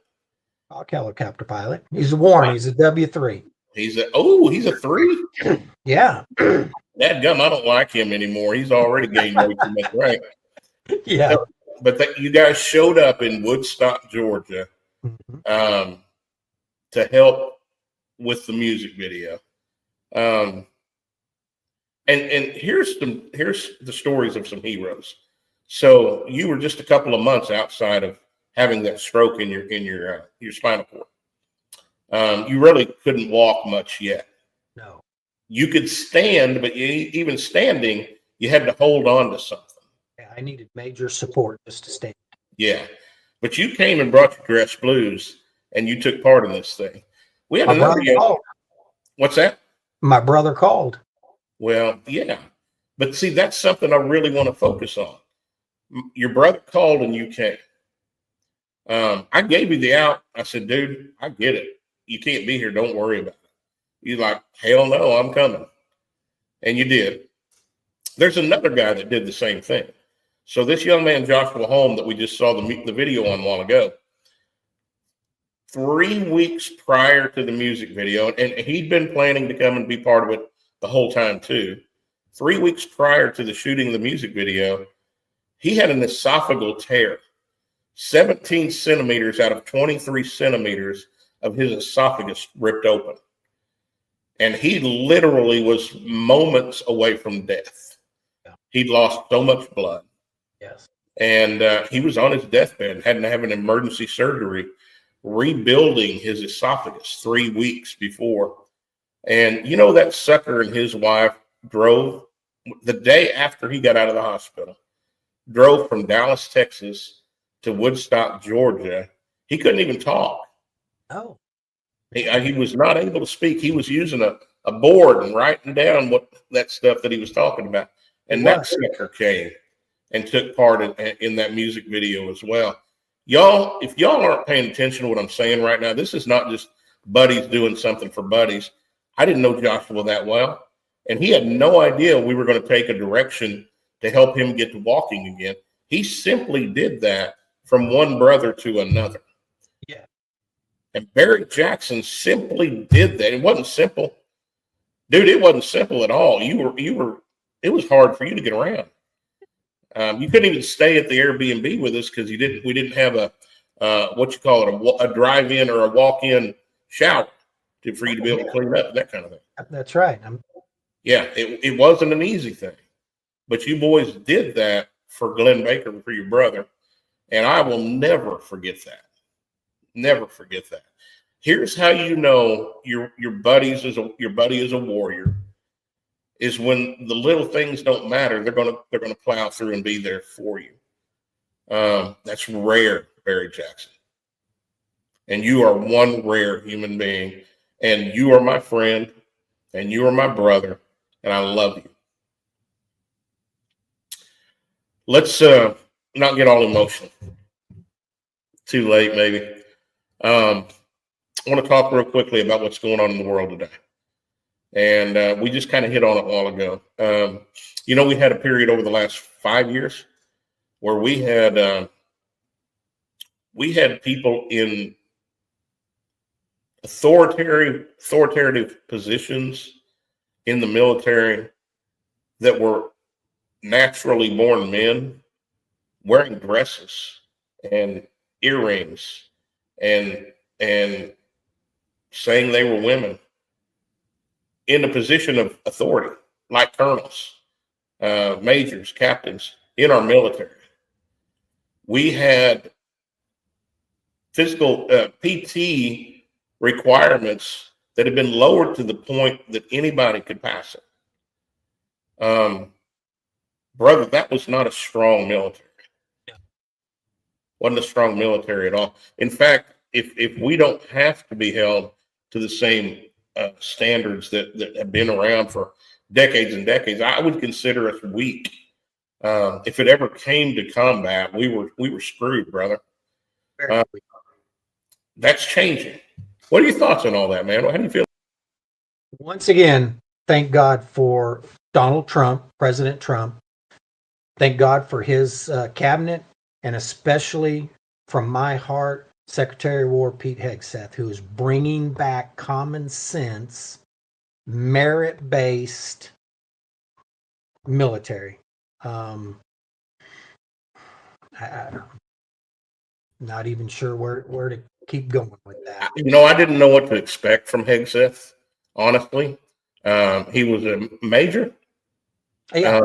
helicopter pilot. He's a Warren. He's a W3. He's a 3? Yeah. That gum, I don't like him anymore. He's already gained way too much weight. Yeah. But you guys showed up in Woodstock, Georgia, Mhm. to help with the music video. And here's the stories of some heroes. So you were just a couple of months outside of having that stroke in your spinal cord. You really couldn't walk much yet. No. You could stand, but even standing, you had to hold on to something. Yeah, I needed major support just to stand. Yeah. But you came and brought your dress blues, and you took part in this thing. We had My another brother called. What's that? My brother called. Well, yeah. But see, that's something I really want to focus on. Your brother called and you came. I gave you the out. I said, dude, I get it. You can't be here. Don't worry about it. You're like, hell no, I'm coming. And you did. There's another guy that did the same thing. So this young man, Joshua Holm, that we just saw the video on a while ago, 3 weeks prior to the music video, and he'd been planning to come and be part of it the whole time too. 3 weeks prior to the shooting of the music video, he had an esophageal tear. 17 centimeters out of 23 centimeters of his esophagus ripped open. And he literally was moments away from death. Yeah. He'd lost so much blood. Yes. And he was on his deathbed, had to have an emergency surgery, rebuilding his esophagus 3 weeks before. And you know, that sucker and his wife drove the day after he got out of the hospital, drove from Dallas, Texas to Woodstock, Georgia. He couldn't even talk. Oh. He was not able to speak. He was using a board and writing down what that stuff that he was talking about. And that sucker came and took part in that music video as well. Y'all, if y'all aren't paying attention to what I'm saying right now, this is not just buddies doing something for buddies. I didn't know Joshua that well, and he had no idea we were going to take a direction to help him get to walking again. He simply did that from one brother to another. Yeah. And Barry Jackson simply did that. It wasn't simple. Dude, it wasn't simple at all. It was hard for you to get around. You couldn't even stay at the Airbnb with us because we didn't have a drive-in or a walk-in shower for you to be able to clean up, that kind of thing. That's right. Yeah, it wasn't an easy thing. But you boys did that for Glenn Baker, for your brother. And I will never forget that. Never forget that. Here's how you know your buddy is a warrior. Is when the little things don't matter, they're gonna plow through and be there for you. That's rare, Barry Jackson. And you are one rare human being, and you are my friend, and you are my brother, and I love you. Let's not get all emotional. Too late, maybe. I want to talk real quickly about what's going on in the world today. And we just kind of hit on it a while ago. We had a period over the last 5 years where we had people in authoritative positions in the military that were naturally born men wearing dresses and earrings and saying they were women in a position of authority, like colonels, majors, captains in our military. We had physical PT requirements that had been lowered to the point that anybody could pass it. Brother, that was not a strong military. Wasn't a strong military at all. In fact, if we don't have to be held to the same standards that have been around for decades and decades, I would consider us weak If it ever came to combat, we were screwed, brother. That's changing. What are your thoughts on all that, man? How do you feel? Once again, thank God for Donald Trump, President Trump. Thank God for his cabinet, and especially from my heart, Secretary of War Pete Hegseth, who is bringing back common sense, merit-based military. I'm not even sure where to keep going with that. I didn't know what to expect from Hegseth, honestly. He was a major. Yeah,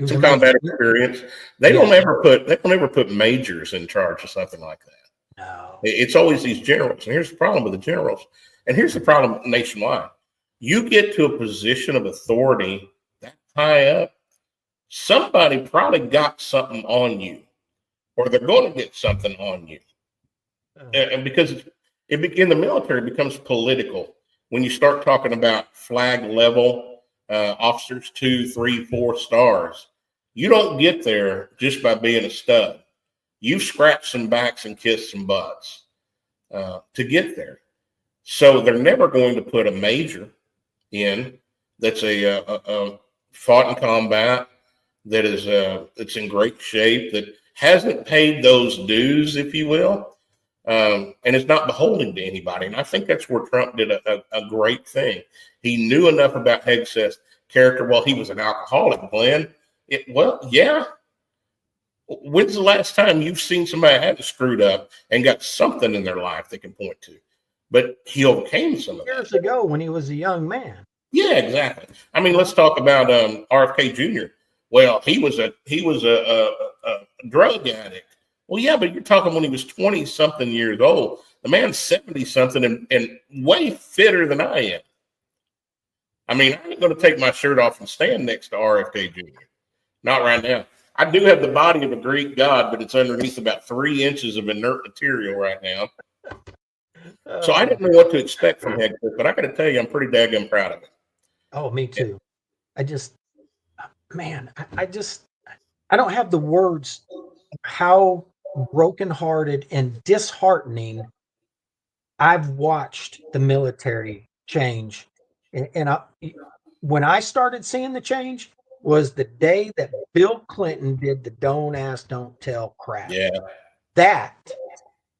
some combat experience. They don't ever put majors in charge of something like that. No. It's always these generals. And here's the problem with the generals. And here's the problem nationwide. You get to a position of authority that high up, somebody probably got something on you, or they're going to get something on you. And because in the military, it becomes political when you start talking about flag level officers, 2, 3, 4 stars. You don't get there just by being a stud. You've scratched some backs and kissed some butts to get there. So they're never going to put a major in that's a fought in combat, that is that's in great shape, that hasn't paid those dues, if you will, and it's not beholden to anybody. And I think that's where Trump did a great thing. He knew enough about Hegseth's character. Well, he was an alcoholic, Glenn. Yeah. When's the last time you've seen somebody that hadn't screwed up and got something in their life they can point to? But he overcame some of that. Years ago when he was a young man. Yeah, exactly. I mean, let's talk about RFK Jr. Well, he was a drug addict. Well, yeah, but you're talking when he was 20-something years old. The man's 70-something and way fitter than I am. I mean, I ain't going to take my shirt off and stand next to RFK Jr. Not right now. I do have the body of a Greek god, but it's underneath about 3 inches of inert material right now. So I didn't know what to expect from Hegseth, but I got to tell you, I'm pretty daggone proud of him. Oh, me too. I don't have the words how brokenhearted and disheartening I've watched the military change. And when I started seeing the change was the day that Bill Clinton did the don't ask, don't tell crap. Yeah. That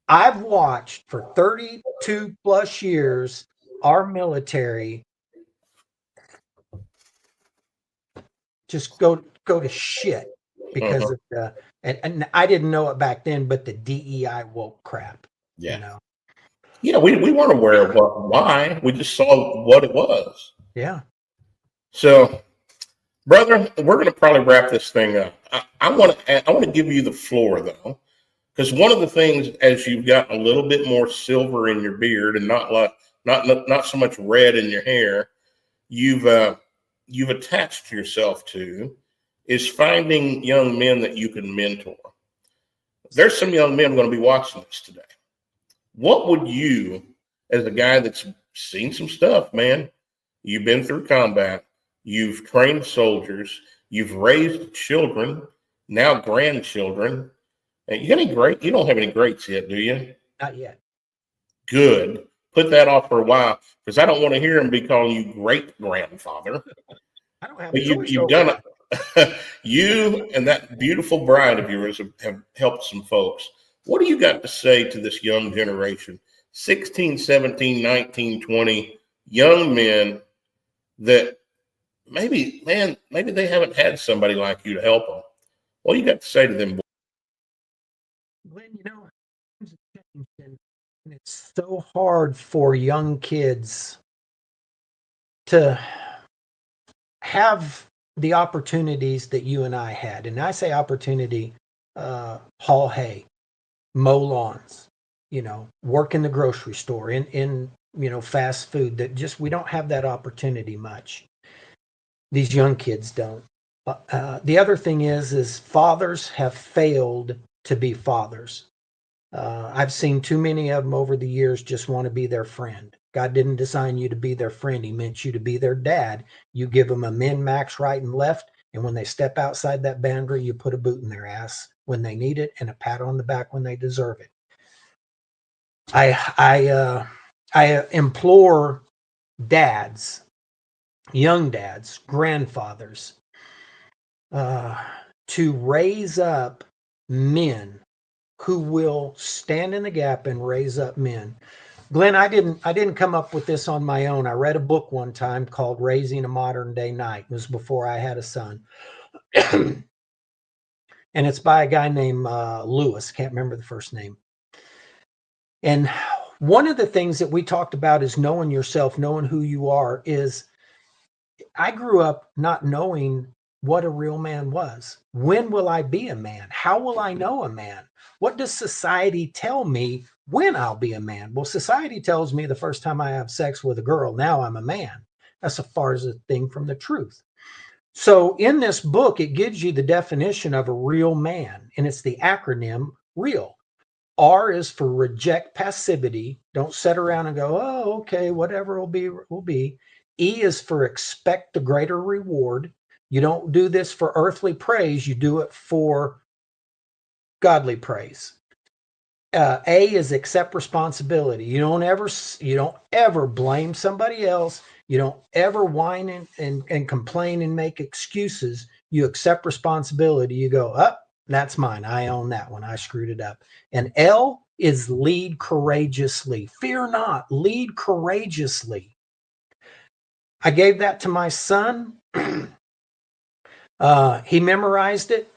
I've watched for 32 plus years, our military just go to shit because of the and I didn't know it back then, but the DEI woke crap. Yeah. You know? Yeah, we weren't aware of why. We just saw what it was. Yeah. So, brother, we're going to probably wrap this thing up. I want to give you the floor though, because one of the things, as you've gotten a little bit more silver in your beard and not so much red in your hair, you've attached yourself to is finding young men that you can mentor. There's some young men going to be watching this today. What would you, as a guy that's seen some stuff, man, you've been through combat, you've trained soldiers, you've raised children, now grandchildren. And you don't have any greats yet, do you? Not yet. Good. Put that off for a while, because I don't want to hear them be calling you great grandfather. I don't have but you've done it. You and that beautiful bride of yours have helped some folks. What do you got to say to this young generation, 16, 17, 19, 20 young men that maybe they haven't had somebody like you to help them? What do you got to say to them? Glenn, and it's so hard for young kids to have the opportunities that you and I had. And I say opportunity, haul hay, mow lawns, work in the grocery store, in fast food, that just, we don't have that opportunity much. These young kids don't. The other thing is fathers have failed to be fathers. I've seen too many of them over the years just want to be their friend. God didn't design you to be their friend. He meant you to be their dad. You give them a min, max, right, and left. And when they step outside that boundary, you put a boot in their ass when they need it and a pat on the back when they deserve it. I implore dads, young dads, grandfathers, to raise up men who will stand in the gap and raise up men. Glenn, I didn't come up with this on my own. I read a book one time called Raising a Modern Day Knight. It was before I had a son. And it's by a guy named Lewis. Can't remember the first name. And one of the things that we talked about is knowing yourself, knowing who you are. Is I grew up not knowing what a real man was. When will I be a man? How will I know a man? What does society tell me when I'll be a man? Well, society tells me the first time I have sex with a girl, now I'm a man. That's as far as a thing from the truth. So in this book, it gives you the definition of a real man, and it's the acronym REAL. R is for reject passivity. Don't sit around and go, oh, okay, whatever will be, will be. E is for expect the greater reward. You don't do this for earthly praise. You do it for godly praise. A is accept responsibility. You don't ever blame somebody else. You don't ever whine and complain and make excuses. You accept responsibility. You go, that's mine. I own that one. I screwed it up. And L is lead courageously. Fear not, lead courageously. I gave that to my son. He memorized it.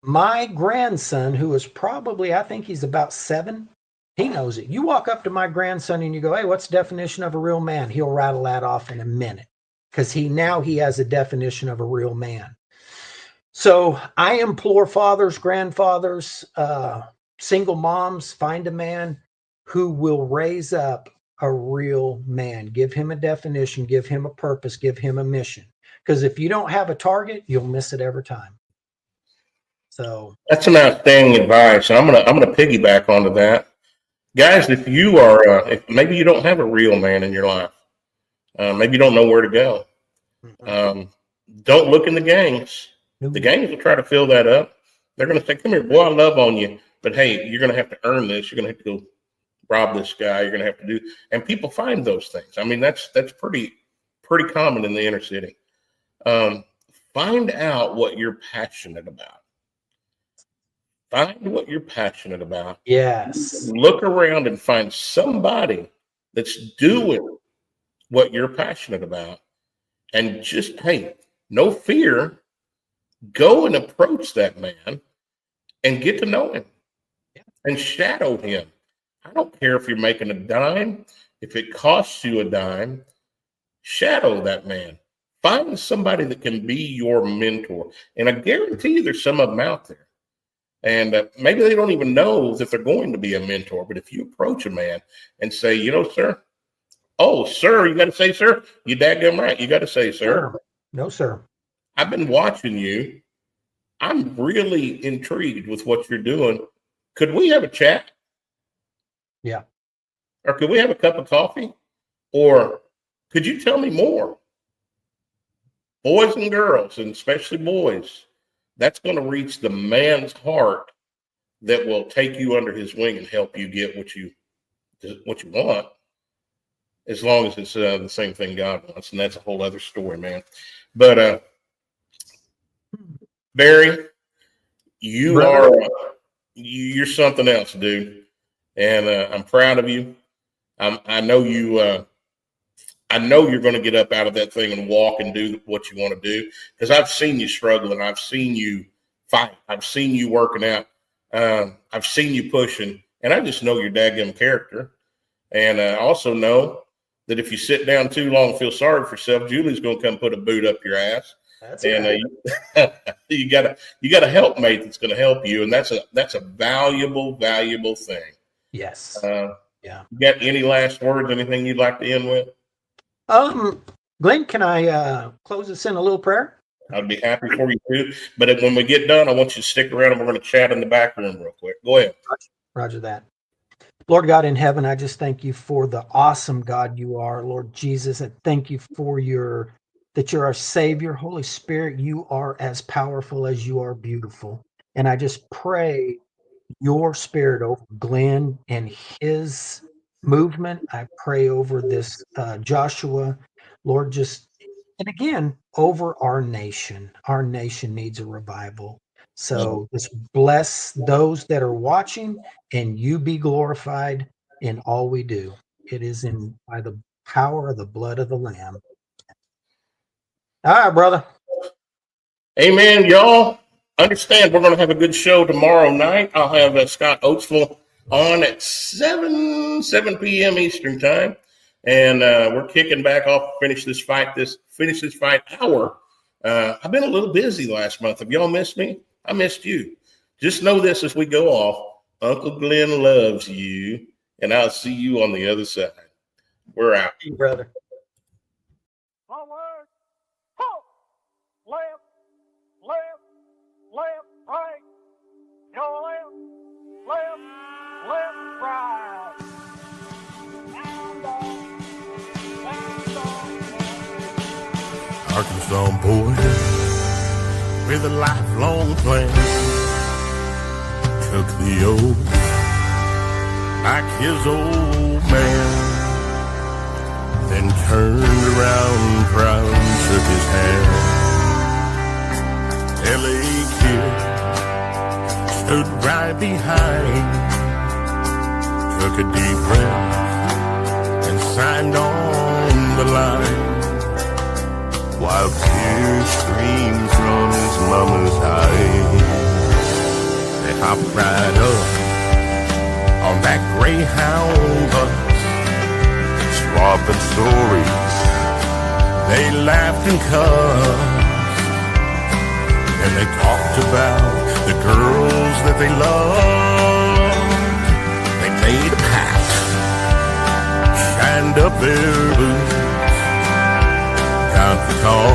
My grandson, who is probably, I think he's about 7, he knows it. You walk up to my grandson and you go, hey, what's the definition of a real man? He'll rattle that off in a minute because he has a definition of a real man. So I implore fathers, grandfathers, single moms, find a man who will raise up a real man. Give him a definition, give him a purpose, give him a mission. Because if you don't have a target, you'll miss it every time. So that's some outstanding advice, and I'm gonna piggyback onto that, guys. If you are, if maybe you don't have a real man in your life, maybe you don't know where to go. Don't look in the gangs. The gangs will try to fill that up. They're gonna say, "Come here, boy, I love on you, but hey, you're gonna have to earn this. You're gonna have to go rob this guy. You're gonna have to do." And people find those things. I mean, that's pretty common in the inner city. Find out what you're passionate about. Find what you're passionate about. Yes. Look around and find somebody that's doing what you're passionate about. And just, hey, no fear, go and approach that man and get to know him and shadow him. I don't care if you're making a dime, if it costs you a dime, shadow that man. Find somebody that can be your mentor. And I guarantee you there's some of them out there. And maybe they don't even know that they're going to be a mentor. But if you approach a man and say, you know, sir, oh, sir, you got to say, sir, you dadgum right. You got to say, sir. No, sir. I've been watching you. I'm really intrigued with what you're doing. Could we have a chat? Yeah. Or could we have a cup of coffee? Or could you tell me more? Boys and girls, and especially boys, that's going to reach the man's heart that will take you under his wing and help you get what you want, as long as it's the same thing God wants. And that's a whole other story, man. But Barry, you're something else, dude. And I'm proud of you. I know you. I know you're going to get up out of that thing and walk and do what you want to do, because I've seen you struggling. I've seen you fight. I've seen you working out. I've seen you pushing, and I just know your dadgum character. And I also know that if you sit down too long and feel sorry for yourself, Julie's going to come put a boot up your ass. That's and right. you got a helpmate that's going to help you, and that's a valuable thing. Yes. Yeah. You got any last words? Anything you'd like to end with? Glenn, can I close this in a little prayer? I'd be happy for you too. But when we get done, I want you to stick around and we're going to chat in the back room real quick. Go ahead. Roger that. Lord God in heaven, I just thank you for the awesome God you are, Lord Jesus. I thank you for your that you're our Savior. Holy Spirit, you are as powerful as you are beautiful. And I just pray your spirit over Glenn and his movement. I pray over this Joshua, Lord, just, and again, over our nation. Our nation needs a revival. So just bless those that are watching, and you be glorified in all we do. It is in by the power of the blood of the Lamb. All right, brother. Amen, y'all. Understand, we're going to have a good show tomorrow night. I'll have Scott Oatsville on at 7 p.m. Eastern time, and we're kicking back off. Finish this fight hour. I've been a little busy last month. Have y'all missed me? I missed you. Just know this as we go off. Uncle Glenn loves you, and I'll see you on the other side. We're out, brother. Forward, halt, left, left, left, right, your left, left, left, right. Arkansas boy with a lifelong plan took the oath like his old man, then turned around proud and shook his hand. L.A. kid stood right behind, took a deep breath and signed on the line, while tears streamed from his mama's eyes. They hopped right up on that Greyhound bus, swapping stories. They laughed and cussed, and they talked about the girls that they loved. They made a pact, shined up their boots, got the call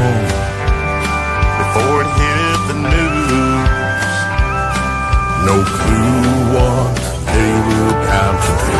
before it hit the news. No clue what they were about to do.